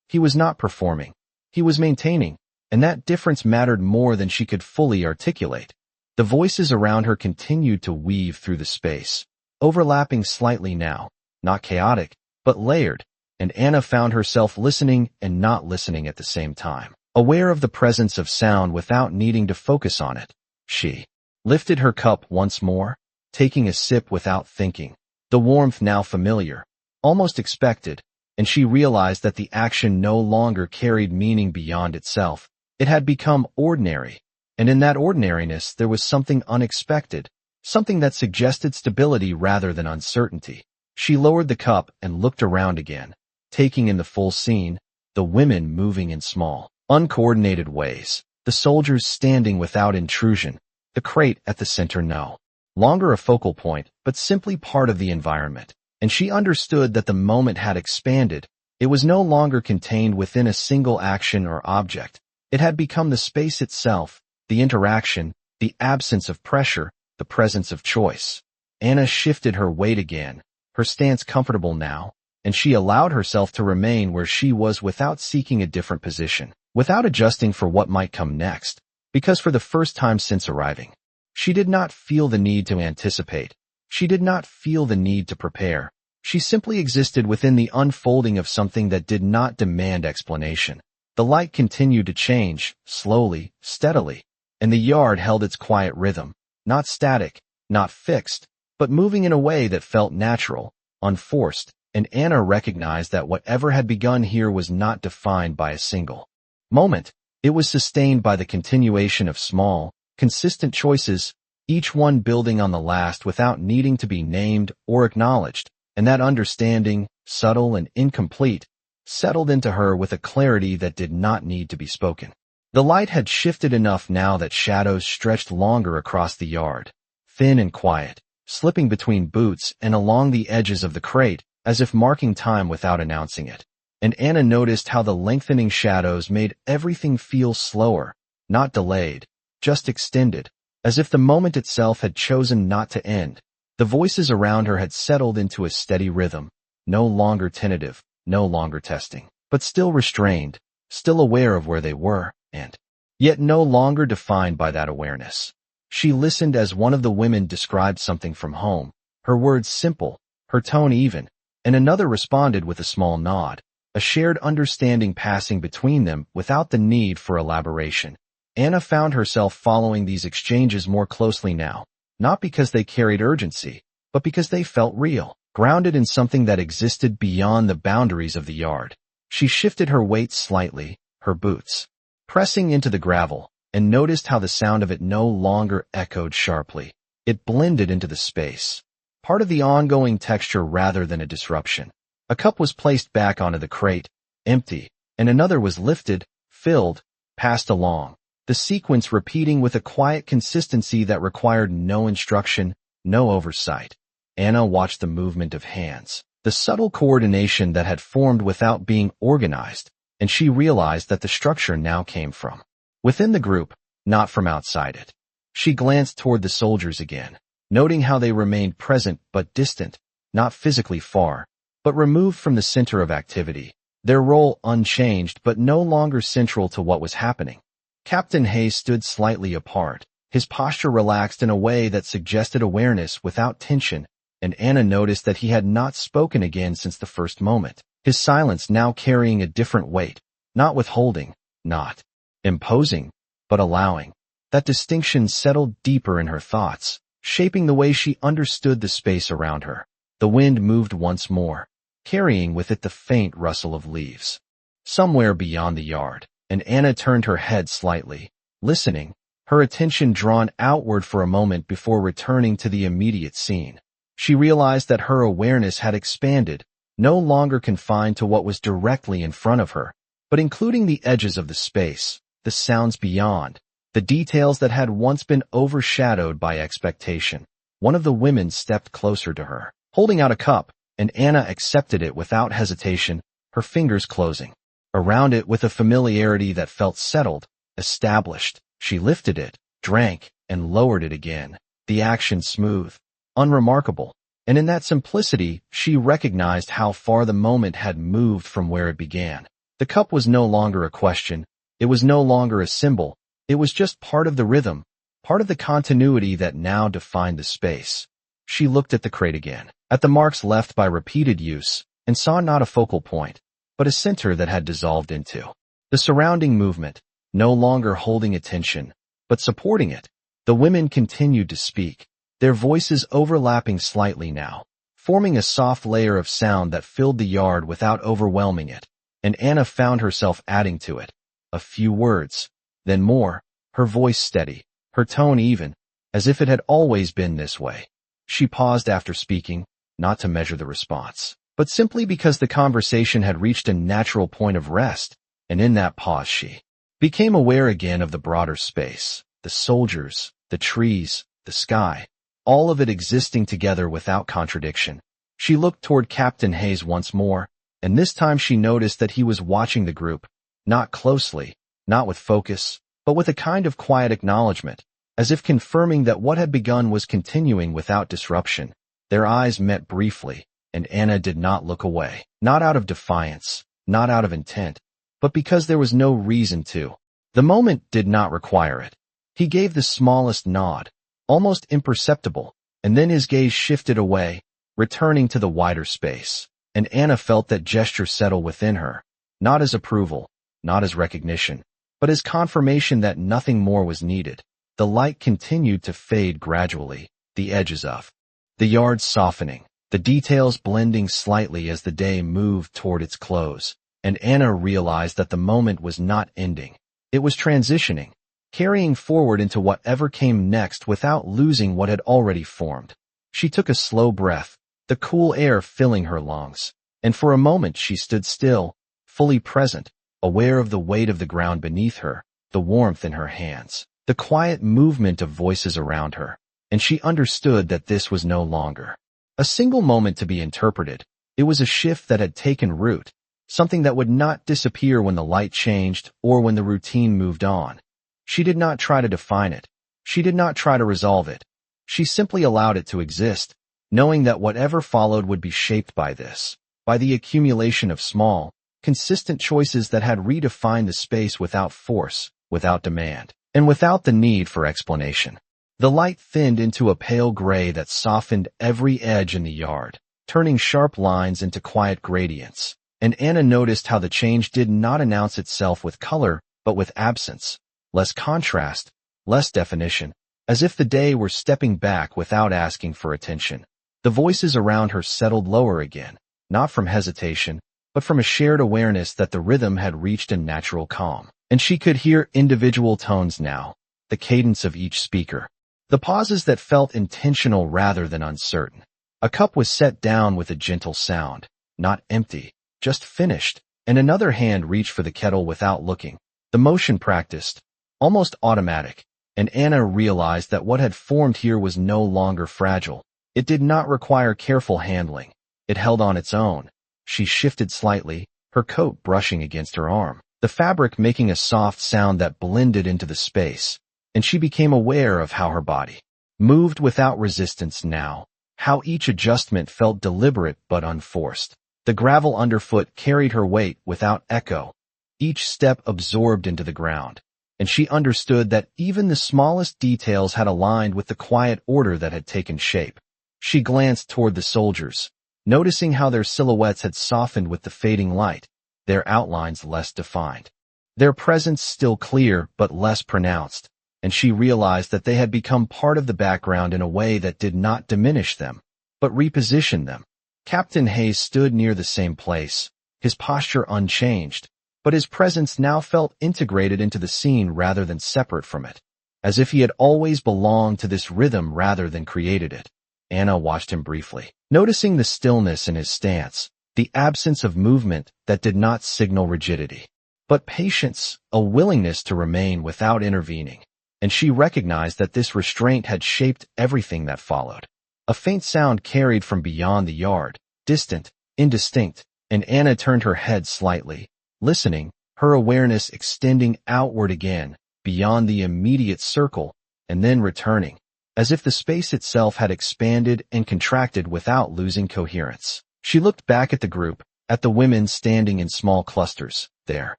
He was not performing. He was maintaining, and that difference mattered more than she could fully articulate. The voices around her continued to weave through the space, overlapping slightly now, not chaotic, but layered, and Anna found herself listening and not listening at the same time, aware of the presence of sound without needing to focus on it. She lifted her cup once more, taking a sip without thinking, the warmth now familiar, almost expected, and she realized that the action no longer carried meaning beyond itself. It had become ordinary, and in that ordinariness there was something unexpected, something that suggested stability rather than uncertainty. She lowered the cup and looked around again, taking in the full scene, the women moving in small, uncoordinated ways, the soldiers standing without intrusion, the crate at the center no longer a focal point, but simply part of the environment. And she understood that the moment had expanded. It was no longer contained within a single action or object. It had become the space itself, the interaction, the absence of pressure, the presence of choice. Anna shifted her weight again, her stance comfortable now, and she allowed herself to remain where she was without seeking a different position, without adjusting for what might come next, because for the first time since arriving, she did not feel the need to anticipate. She did not feel the need to prepare. She simply existed within the unfolding of something that did not demand explanation. The light continued to change, slowly, steadily, and the yard held its quiet rhythm, not static, not fixed, but moving in a way that felt natural, unforced, and Anna recognized that whatever had begun here was not defined by a single moment. It was sustained by the continuation of small, consistent choices, each one building on the last without needing to be named or acknowledged, and that understanding, subtle and incomplete, settled into her with a clarity that did not need to be spoken. The light had shifted enough now that shadows stretched longer across the yard, thin and quiet, slipping between boots and along the edges of the crate, as if marking time without announcing it. And Anna noticed how the lengthening shadows made everything feel slower, not delayed, just extended, as if the moment itself had chosen not to end. The voices around her had settled into a steady rhythm, no longer tentative, no longer testing, but still restrained, still aware of where they were, and yet no longer defined by that awareness. She listened as one of the women described something from home, her words simple, her tone even, and another responded with a small nod, a shared understanding passing between them without the need for elaboration. Anna found herself following these exchanges more closely now, not because they carried urgency, but because they felt real, grounded in something that existed beyond the boundaries of the yard. She shifted her weight slightly, her boots pressing into the gravel, and noticed how the sound of it no longer echoed sharply. It blended into the space, part of the ongoing texture rather than a disruption. A cup was placed back onto the crate, empty, and another was lifted, filled, passed along, the sequence repeating with a quiet consistency that required no instruction, no oversight. Anna watched the movement of hands, the subtle coordination that had formed without being organized, and she realized that the structure now came from within the group, not from outside it. She glanced toward the soldiers again, noting how they remained present but distant, not physically far, but removed from the center of activity, their role unchanged but no longer central to what was happening. Captain Hayes stood slightly apart, his posture relaxed in a way that suggested awareness without tension, and Anna noticed that he had not spoken again since the first moment, his silence now carrying a different weight, not withholding, not imposing, but allowing. That distinction settled deeper in her thoughts, shaping the way she understood the space around her. The wind moved once more, carrying with it the faint rustle of leaves. Somewhere beyond the yard, and Anna turned her head slightly, listening, her attention drawn outward for a moment before returning to the immediate scene. She realized that her awareness had expanded, no longer confined to what was directly in front of her, but including the edges of the space, the sounds beyond, the details that had once been overshadowed by expectation. One of the women stepped closer to her, holding out a cup, and Anna accepted it without hesitation, her fingers closing around it with a familiarity that felt settled, established. She lifted it, drank, and lowered it again, the action smooth, unremarkable, and in that simplicity she recognized how far the moment had moved from where it began. The cup was no longer a question, it was no longer a symbol, it was just part of the rhythm, part of the continuity that now defined the space. She looked at the crate again, at the marks left by repeated use, and saw not a focal point, but a center that had dissolved into the surrounding movement, no longer holding attention, but supporting it. The women continued to speak, their voices overlapping slightly now, forming a soft layer of sound that filled the yard without overwhelming it, and Anna found herself adding to it. A few words, then more, her voice steady, her tone even, as if it had always been this way. She paused after speaking, not to measure the response, but simply because the conversation had reached a natural point of rest, and in that pause she became aware again of the broader space, the soldiers, the trees, the sky, all of it existing together without contradiction. She looked toward Captain Hayes once more, and this time she noticed that he was watching the group, not closely, not with focus, but with a kind of quiet acknowledgement, as if confirming that what had begun was continuing without disruption. Their eyes met briefly, and Anna did not look away, not out of defiance, not out of intent, but because there was no reason to. The moment did not require it. He gave the smallest nod, almost imperceptible, and then his gaze shifted away, returning to the wider space, and Anna felt that gesture settle within her, not as approval, not as recognition, but as confirmation that nothing more was needed. The light continued to fade gradually, the edges of the yard softening, the details blending slightly as the day moved toward its close, and Anna realized that the moment was not ending. It was transitioning, carrying forward into whatever came next without losing what had already formed. She took a slow breath, the cool air filling her lungs, and for a moment she stood still, fully present, aware of the weight of the ground beneath her, the warmth in her hands, the quiet movement of voices around her, and she understood that this was no longer a single moment to be interpreted. It was a shift that had taken root, something that would not disappear when the light changed or when the routine moved on. She did not try to define it. She did not try to resolve it. She simply allowed it to exist, knowing that whatever followed would be shaped by this, by the accumulation of small, consistent choices that had redefined the space without force, without demand, and without the need for explanation. The light thinned into a pale gray that softened every edge in the yard, turning sharp lines into quiet gradients, and Anna noticed how the change did not announce itself with color, but with absence, less contrast, less definition, as if the day were stepping back without asking for attention. The voices around her settled lower again, not from hesitation, but from a shared awareness that the rhythm had reached a natural calm, and she could hear individual tones now, the cadence of each speaker, the pauses that felt intentional rather than uncertain. A cup was set down with a gentle sound, not empty, just finished, and another hand reached for the kettle without looking. The motion practiced, almost automatic, and Anna realized that what had formed here was no longer fragile. It did not require careful handling. It held on its own. She shifted slightly, her coat brushing against her arm, the fabric making a soft sound that blended into the space, and she became aware of how her body moved without resistance now, how each adjustment felt deliberate but unforced. The gravel underfoot carried her weight without echo, each step absorbed into the ground, and she understood that even the smallest details had aligned with the quiet order that had taken shape. She glanced toward the soldiers, noticing how their silhouettes had softened with the fading light, their outlines less defined, their presence still clear but less pronounced, and she realized that they had become part of the background in a way that did not diminish them, but repositioned them. Captain Hayes stood near the same place, his posture unchanged, but his presence now felt integrated into the scene rather than separate from it, as if he had always belonged to this rhythm rather than created it. Anna watched him briefly, noticing the stillness in his stance, the absence of movement that did not signal rigidity, but patience, a willingness to remain without intervening, and she recognized that this restraint had shaped everything that followed. A faint sound carried from beyond the yard, distant, indistinct, and Anna turned her head slightly, listening, her awareness extending outward again, beyond the immediate circle, and then returning, as if the space itself had expanded and contracted without losing coherence. She looked back at the group, at the women standing in small clusters, their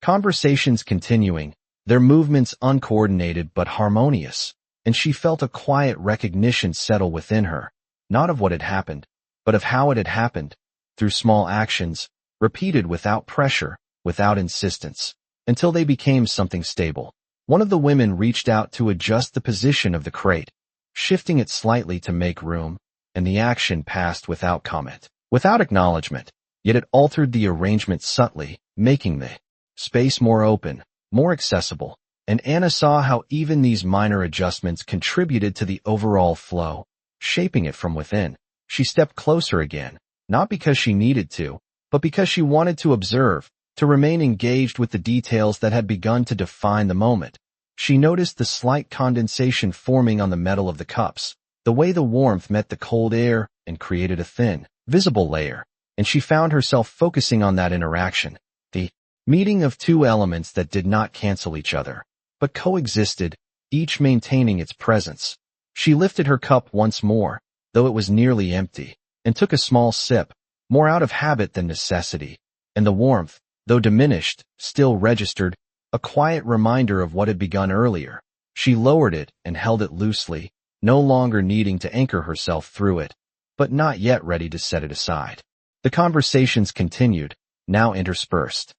conversations continuing, their movements uncoordinated but harmonious, and she felt a quiet recognition settle within her, not of what had happened, but of how it had happened, through small actions, repeated without pressure, without insistence, until they became something stable. One of the women reached out to adjust the position of the crate, shifting it slightly to make room, and the action passed without comment, without acknowledgement, yet it altered the arrangement subtly, making the space more open, more accessible, and Anna saw how even these minor adjustments contributed to the overall flow, shaping it from within. She stepped closer again, not because she needed to, but because she wanted to observe, to remain engaged with the details that had begun to define the moment. She noticed the slight condensation forming on the metal of the cups, the way the warmth met the cold air and created a thin, visible layer, and she found herself focusing on that interaction, the meeting of two elements that did not cancel each other, but coexisted, each maintaining its presence. She lifted her cup once more, though it was nearly empty, and took a small sip, more out of habit than necessity, and the warmth, though diminished, still registered, a quiet reminder of what had begun earlier. She lowered it and held it loosely, no longer needing to anchor herself through it, but not yet ready to set it aside. The conversations continued, now interspersed,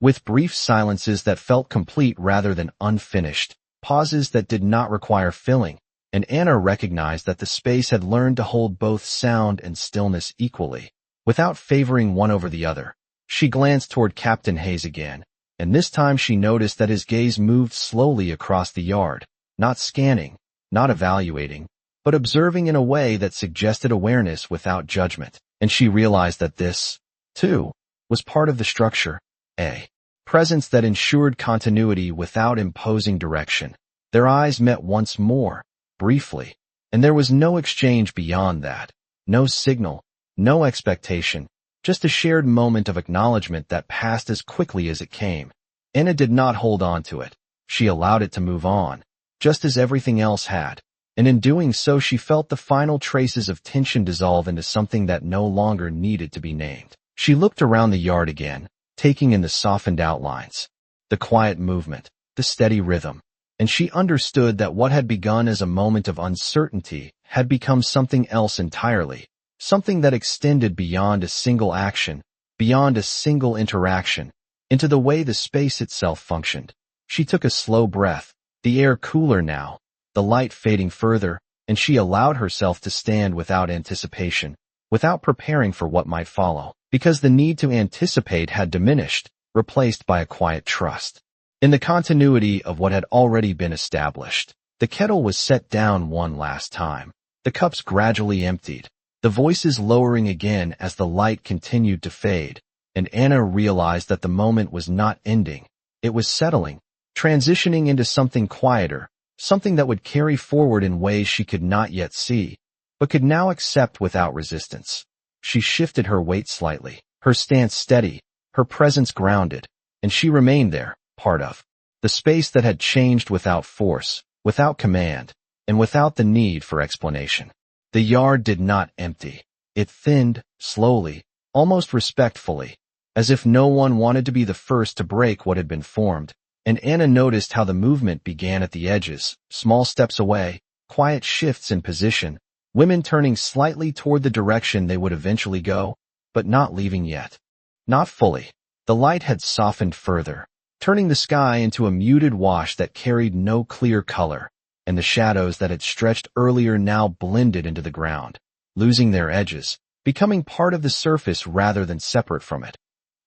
with brief silences that felt complete rather than unfinished, pauses that did not require filling, and Anna recognized that the space had learned to hold both sound and stillness equally, without favoring one over the other. She glanced toward Captain Hayes again, and this time she noticed that his gaze moved slowly across the yard, not scanning, not evaluating, but observing in a way that suggested awareness without judgment, and she realized that this, too, was part of the structure, a presence that ensured continuity without imposing direction. Their eyes met once more, briefly, and there was no exchange beyond that, no signal, no expectation, just a shared moment of acknowledgement that passed as quickly as it came. Anna did not hold on to it. She allowed it to move on, just as everything else had, and in doing so she felt the final traces of tension dissolve into something that no longer needed to be named. She looked around the yard again, taking in the softened outlines, the quiet movement, the steady rhythm, and she understood that what had begun as a moment of uncertainty had become something else entirely, something that extended beyond a single action, beyond a single interaction, into the way the space itself functioned. She took a slow breath, the air cooler now, the light fading further, and she allowed herself to stand without anticipation, without preparing for what might follow, because the need to anticipate had diminished, replaced by a quiet trust in the continuity of what had already been established. The kettle was set down one last time. The cups gradually emptied, the voices lowering again as the light continued to fade, and Anna realized that the moment was not ending. It was settling, transitioning into something quieter, something that would carry forward in ways she could not yet see, but could now accept without resistance. She shifted her weight slightly, her stance steady, her presence grounded, and she remained there, part of the space that had changed without force, without command, and without the need for explanation. The yard did not empty. It thinned, slowly, almost respectfully, as if no one wanted to be the first to break what had been formed, and Anna noticed how the movement began at the edges, small steps away, quiet shifts in position, women turning slightly toward the direction they would eventually go, but not leaving yet. Not fully. The light had softened further, turning the sky into a muted wash that carried no clear color, and the shadows that had stretched earlier now blended into the ground, losing their edges, becoming part of the surface rather than separate from it.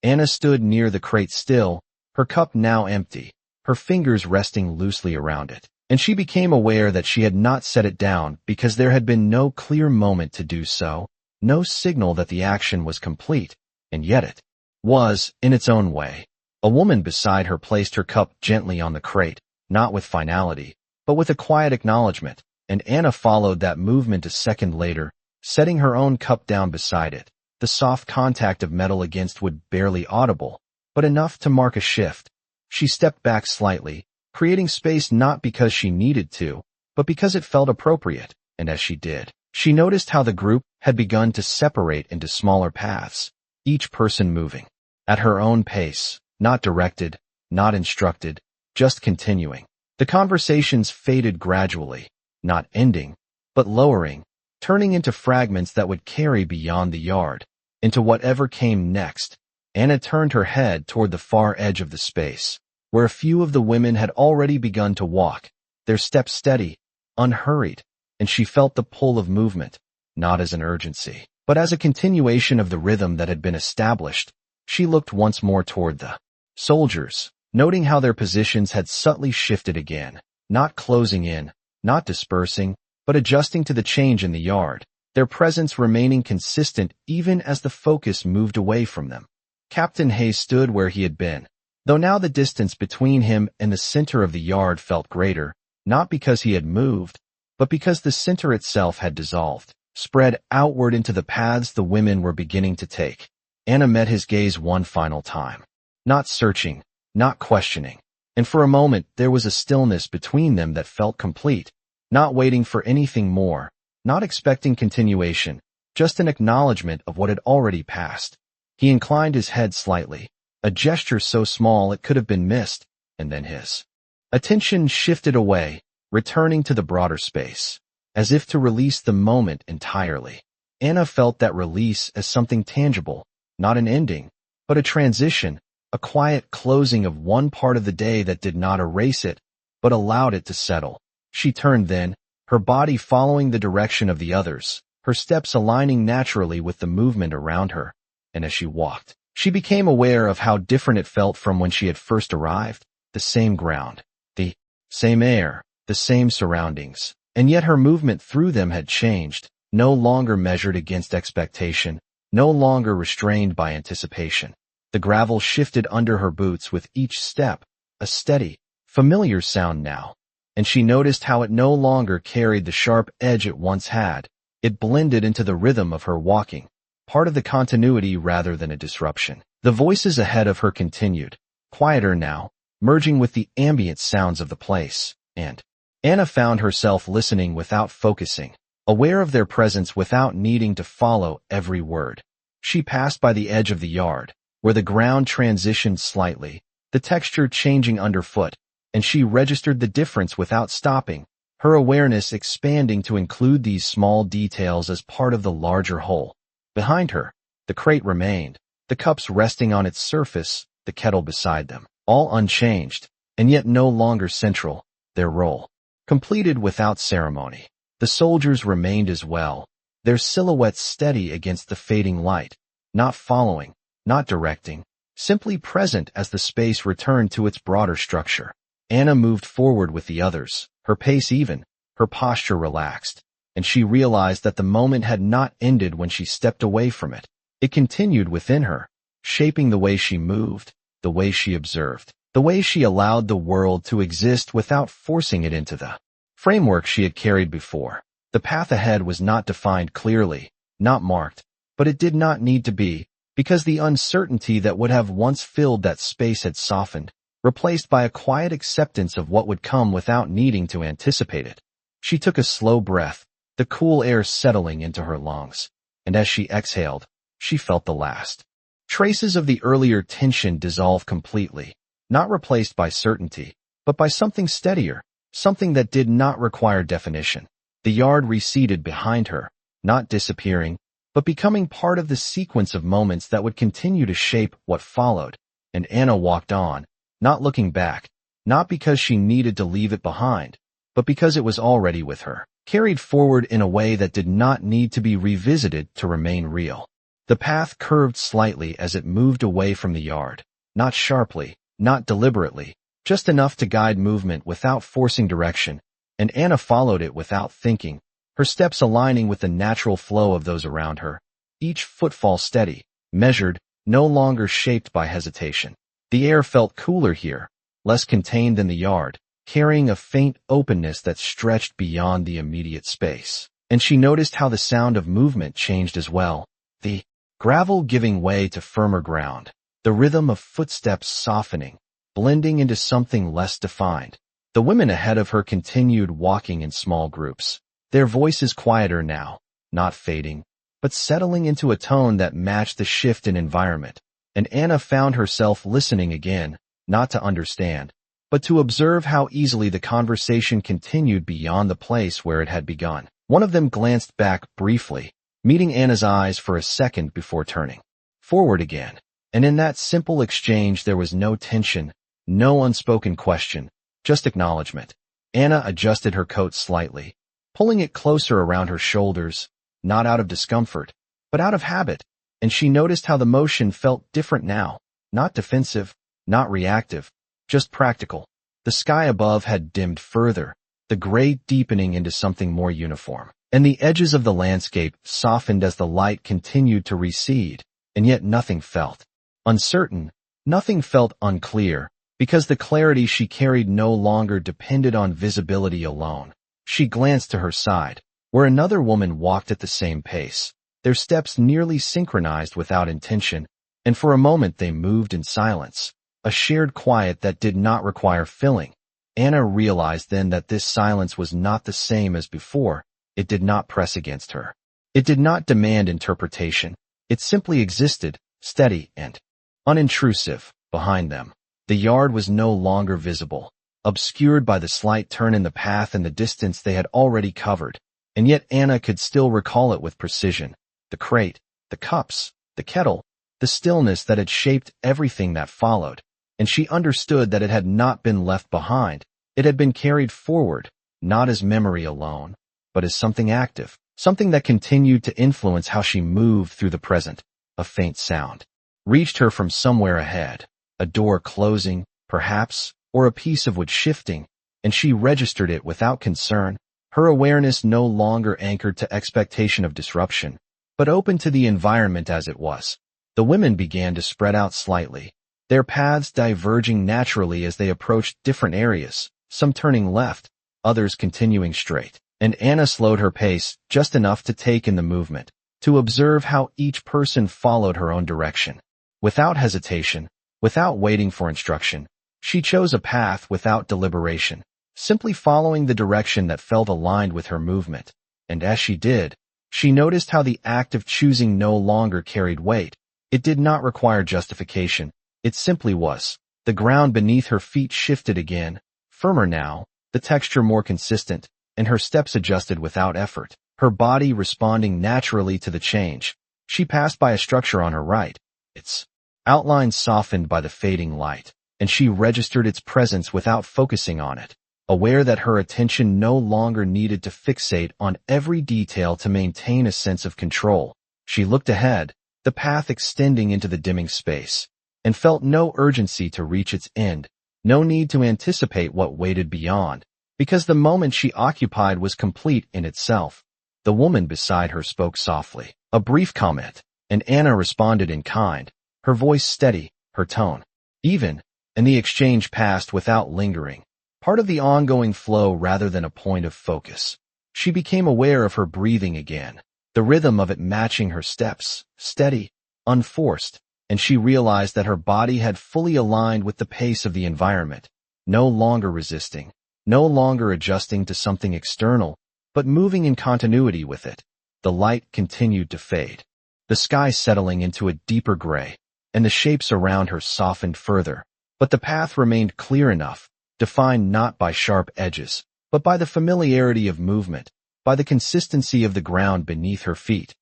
Anna stood near the crate still, her cup now empty, her fingers resting loosely around it, and she became aware that she had not set it down because there had been no clear moment to do so, no signal that the action was complete, and yet it was, in its own way. A woman beside her placed her cup gently on the crate, not with finality, but with a quiet acknowledgement, and Anna followed that movement a second later, setting her own cup down beside it, the soft contact of metal against wood barely audible, but enough to mark a shift. She stepped back slightly, creating space not because she needed to, but because it felt appropriate, and as she did, she noticed how the group had begun to separate into smaller paths, each person moving at her own pace, not directed, not instructed, just continuing. The conversations faded gradually, not ending, but lowering, turning into fragments that would carry beyond the yard, into whatever came next. Anna turned her head toward the far edge of the space, where a few of the women had already begun to walk, their steps steady, unhurried, and she felt the pull of movement, not as an urgency, but as a continuation of the rhythm that had been established. She looked once more toward the soldiers, noting how their positions had subtly shifted again, not closing in, not dispersing, but adjusting to the change in the yard, their presence remaining consistent even as the focus moved away from them. Captain Hayes stood where he had been, though now the distance between him and the center of the yard felt greater, not because he had moved, but because the center itself had dissolved, spread outward into the paths the women were beginning to take. Anna met his gaze one final time, not searching, not questioning, and for a moment there was a stillness between them that felt complete, not waiting for anything more, not expecting continuation, just an acknowledgement of what had already passed. He inclined his head slightly, a gesture so small it could have been missed, and then his attention shifted away, returning to the broader space, as if to release the moment entirely. Anna felt that release as something tangible, not an ending, but a transition, a quiet closing of one part of the day that did not erase it, but allowed it to settle. She turned then, her body following the direction of the others, her steps aligning naturally with the movement around her, and as she walked, she became aware of how different it felt from when she had first arrived. The same ground, the same air, the same surroundings, and yet her movement through them had changed, no longer measured against expectation, no longer restrained by anticipation. The gravel shifted under her boots with each step, a steady, familiar sound now, and she noticed how it no longer carried the sharp edge it once had. It blended into the rhythm of her walking, part of the continuity rather than a disruption. The voices ahead of her continued, quieter now, merging with the ambient sounds of the place, and Anna found herself listening without focusing, aware of their presence without needing to follow every word. She passed by the edge of the yard, where the ground transitioned slightly, the texture changing underfoot, and she registered the difference without stopping, her awareness expanding to include these small details as part of the larger whole. Behind her, the crate remained, the cups resting on its surface, the kettle beside them, all unchanged, and yet no longer central, their role completed without ceremony. The soldiers remained as well, their silhouettes steady against the fading light, not following, not directing, simply present as the space returned to its broader structure. Anna moved forward with the others, her pace even, her posture relaxed, and she realized that the moment had not ended when she stepped away from it. It continued within her, shaping the way she moved, the way she observed, the way she allowed the world to exist without forcing it into the framework she had carried before. The path ahead was not defined clearly, not marked, but it did not need to be, because the uncertainty that would have once filled that space had softened, replaced by a quiet acceptance of what would come without needing to anticipate it. She took a slow breath, the cool air settling into her lungs, and as she exhaled, she felt the last traces of the earlier tension dissolve completely, not replaced by certainty, but by something steadier, something that did not require definition. The yard receded behind her, not disappearing, but becoming part of the sequence of moments that would continue to shape what followed. And Anna walked on, not looking back, not because she needed to leave it behind, but because it was already with her, carried forward in a way that did not need to be revisited to remain real. The path curved slightly as it moved away from the yard, not sharply, not deliberately, just enough to guide movement without forcing direction, and Anna followed it without thinking, her steps aligning with the natural flow of those around her, each footfall steady, measured, no longer shaped by hesitation. The air felt cooler here, less contained than the yard, carrying a faint openness that stretched beyond the immediate space. And she noticed how the sound of movement changed as well, the gravel giving way to firmer ground, the rhythm of footsteps softening, blending into something less defined. The women ahead of her continued walking in small groups, their voices quieter now, not fading, but settling into a tone that matched the shift in environment. And Anna found herself listening again, not to understand, but to observe how easily the conversation continued beyond the place where it had begun. One of them glanced back briefly, meeting Anna's eyes for a second before turning forward again. And in that simple exchange there was no tension, no unspoken question, just acknowledgement. Anna adjusted her coat slightly, pulling it closer around her shoulders, not out of discomfort, but out of habit, and she noticed how the motion felt different now, not defensive, not reactive, just practical. The sky above had dimmed further, the gray deepening into something more uniform, and the edges of the landscape softened as the light continued to recede, and yet nothing felt uncertain, nothing felt unclear, because the clarity she carried no longer depended on visibility alone. She glanced to her side, where another woman walked at the same pace, their steps nearly synchronized without intention, and for a moment they moved in silence, a shared quiet that did not require filling. Anna realized then that this silence was not the same as before. It did not press against her. It did not demand interpretation. It simply existed, steady and unintrusive, behind them. The yard was no longer visible, obscured by the slight turn in the path and the distance they had already covered, and yet Anna could still recall it with precision. The crate, the cups, the kettle, the stillness that had shaped everything that followed, and she understood that it had not been left behind. It had been carried forward, not as memory alone, but as something active, something that continued to influence how she moved through the present. A faint sound reached her from somewhere ahead, a door closing, perhaps, or a piece of wood shifting, and she registered it without concern, her awareness no longer anchored to expectation of disruption, but open to the environment as it was. The women began to spread out slightly, their paths diverging naturally as they approached different areas, some turning left, others continuing straight, and Anna slowed her pace just enough to take in the movement, to observe how each person followed her own direction. Without hesitation, without waiting for instruction, she chose a path without deliberation, simply following the direction that felt aligned with her movement. And as she did, she noticed how the act of choosing no longer carried weight. It did not require justification. It simply was. The ground beneath her feet shifted again, firmer now, the texture more consistent, and her steps adjusted without effort, her body responding naturally to the change. She passed by a structure on her right, its outline softened by the fading light, and she registered its presence without focusing on it, aware that her attention no longer needed to fixate on every detail to maintain a sense of control. She looked ahead, the path extending into the dimming space, and felt no urgency to reach its end, no need to anticipate what waited beyond, because the moment she occupied was complete in itself. The woman beside her spoke softly. A brief comment, and Anna responded in kind, her voice steady, her tone even, and the exchange passed without lingering, part of the ongoing flow rather than a point of focus. She became aware of her breathing again, the rhythm of it matching her steps, steady, unforced, and she realized that her body had fully aligned with the pace of the environment, no longer resisting, no longer adjusting to something external, but moving in continuity with it. The light continued to fade, the sky settling into a deeper gray, and the shapes around her softened further, but the path remained clear enough, defined not by sharp edges, but by the familiarity of movement, by the consistency of the ground beneath her feet.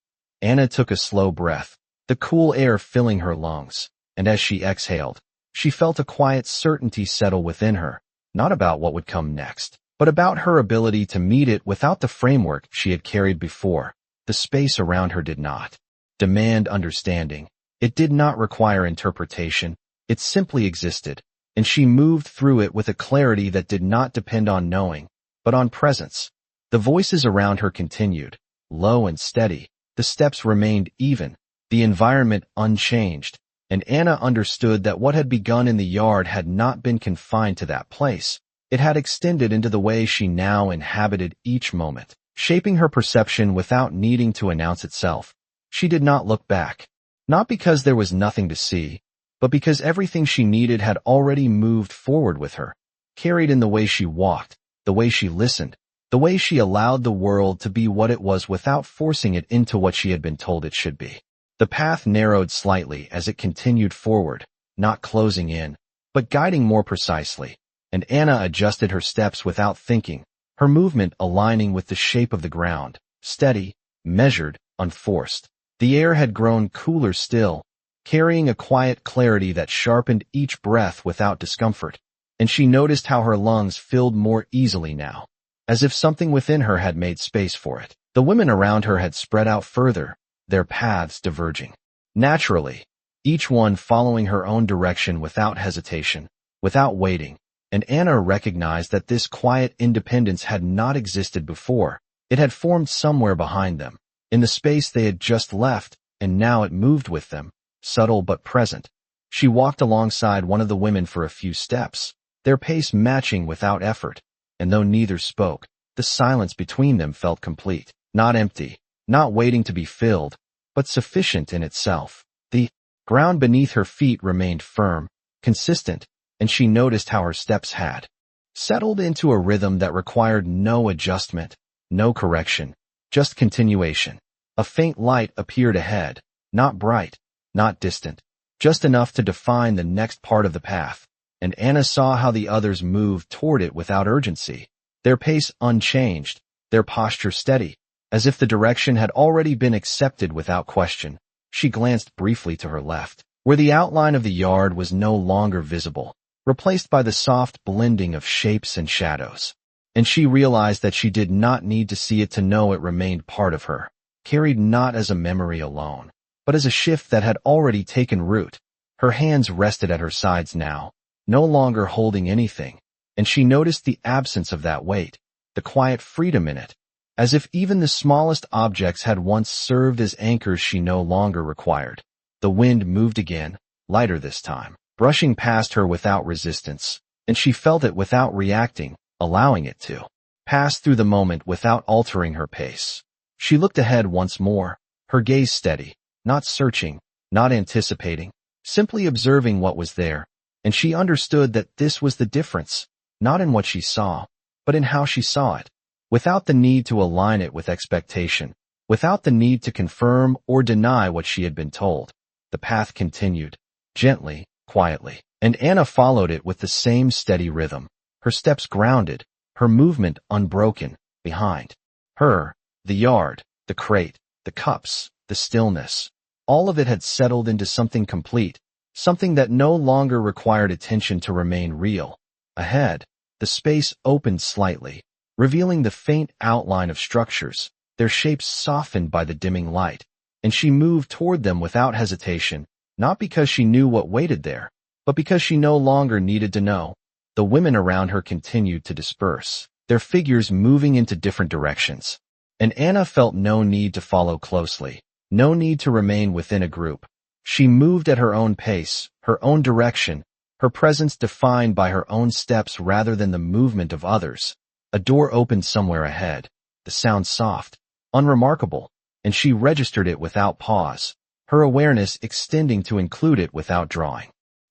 Anna took a slow breath, the cool air filling her lungs, and as she exhaled, she felt a quiet certainty settle within her, not about what would come next, but about her ability to meet it without the framework she had carried before. The space around her did not demand understanding. It did not require interpretation. It simply existed, and she moved through it with a clarity that did not depend on knowing, but on presence. The voices around her continued, low and steady. The steps remained even, the environment unchanged, and Anna understood that what had begun in the yard had not been confined to that place. It had extended into the way she now inhabited each moment, shaping her perception without needing to announce itself. She did not look back, not because there was nothing to see, but because everything she needed had already moved forward with her, carried in the way she walked, the way she listened, the way she allowed the world to be what it was without forcing it into what she had been told it should be. The path narrowed slightly as it continued forward, not closing in, but guiding more precisely, and Anna adjusted her steps without thinking, her movement aligning with the shape of the ground, steady, measured, unforced. The air had grown cooler still, carrying a quiet clarity that sharpened each breath without discomfort, and she noticed how her lungs filled more easily now, as if something within her had made space for it. The women around her had spread out further, their paths diverging naturally, each one following her own direction without hesitation, without waiting, and Anna recognized that this quiet independence had not existed before. It had formed somewhere behind them, in the space they had just left, and now it moved with them, subtle but present. She walked alongside one of the women for a few steps, their pace matching without effort, and though neither spoke, the silence between them felt complete, not empty, not waiting to be filled, but sufficient in itself. The ground beneath her feet remained firm, consistent, and she noticed how her steps had settled into a rhythm that required no adjustment, no correction, just continuation. A faint light appeared ahead, not bright, not distant, just enough to define the next part of the path, and Anna saw how the others moved toward it without urgency, their pace unchanged, their posture steady, as if the direction had already been accepted without question. She glanced briefly to her left, where the outline of the yard was no longer visible, replaced by the soft blending of shapes and shadows, and she realized that she did not need to see it to know it remained part of her, carried not as a memory alone, but as a shift that had already taken root. Her hands rested at her sides now, no longer holding anything, and she noticed the absence of that weight, the quiet freedom in it, as if even the smallest objects had once served as anchors she no longer required. The wind moved again, lighter this time, brushing past her without resistance, and she felt it without reacting, allowing it to pass through the moment without altering her pace. She looked ahead once more, her gaze steady, not searching, not anticipating, simply observing what was there, and she understood that this was the difference, not in what she saw, but in how she saw it, without the need to align it with expectation, without the need to confirm or deny what she had been told. The path continued, gently, quietly, and Anna followed it with the same steady rhythm, her steps grounded, her movement unbroken. Behind her, the yard, the crate, the cups, the stillness, all of it had settled into something complete, something that no longer required attention to remain real. Ahead, the space opened slightly, revealing the faint outline of structures, their shapes softened by the dimming light, and she moved toward them without hesitation, not because she knew what waited there, but because she no longer needed to know. The women around her continued to disperse, their figures moving into different directions. and Anna felt no need to follow closely, no need to remain within a group. She moved at her own pace, her own direction, her presence defined by her own steps rather than the movement of others. A door opened somewhere ahead, the sound soft, unremarkable, and she registered it without pause, her awareness extending to include it without drawing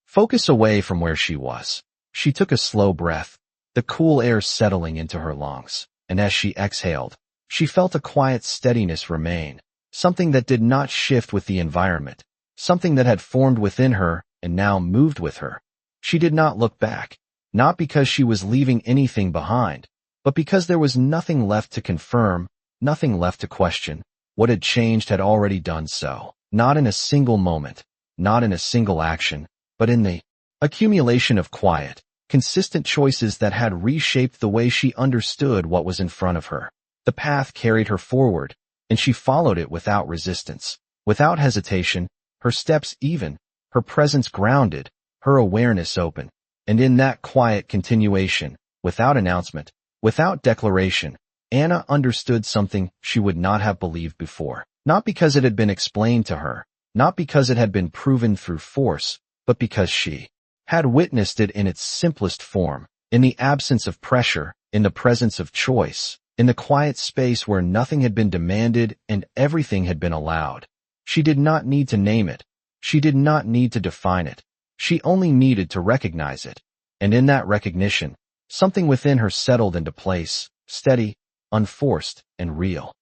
focus away from where she was. She took a slow breath, the cool air settling into her lungs, and as she exhaled, she felt a quiet steadiness remain, something that did not shift with the environment, something that had formed within her and now moved with her. She did not look back, not because she was leaving anything behind, but because there was nothing left to confirm, nothing left to question. What had changed had already done so, not in a single moment, not in a single action, but in the accumulation of quiet, consistent choices that had reshaped the way she understood what was in front of her. The path carried her forward, and she followed it without resistance, without hesitation, her steps even, her presence grounded, her awareness open. And in that quiet continuation, without announcement, without declaration, Anna understood something she would not have believed before. Not because it had been explained to her, not because it had been proven through force, but because she had witnessed it in its simplest form, in the absence of pressure, in the presence of choice, in the quiet space where nothing had been demanded and everything had been allowed. She did not need to name it. She did not need to define it. She only needed to recognize it. And in that recognition, something within her settled into place, steady, unforced, and real.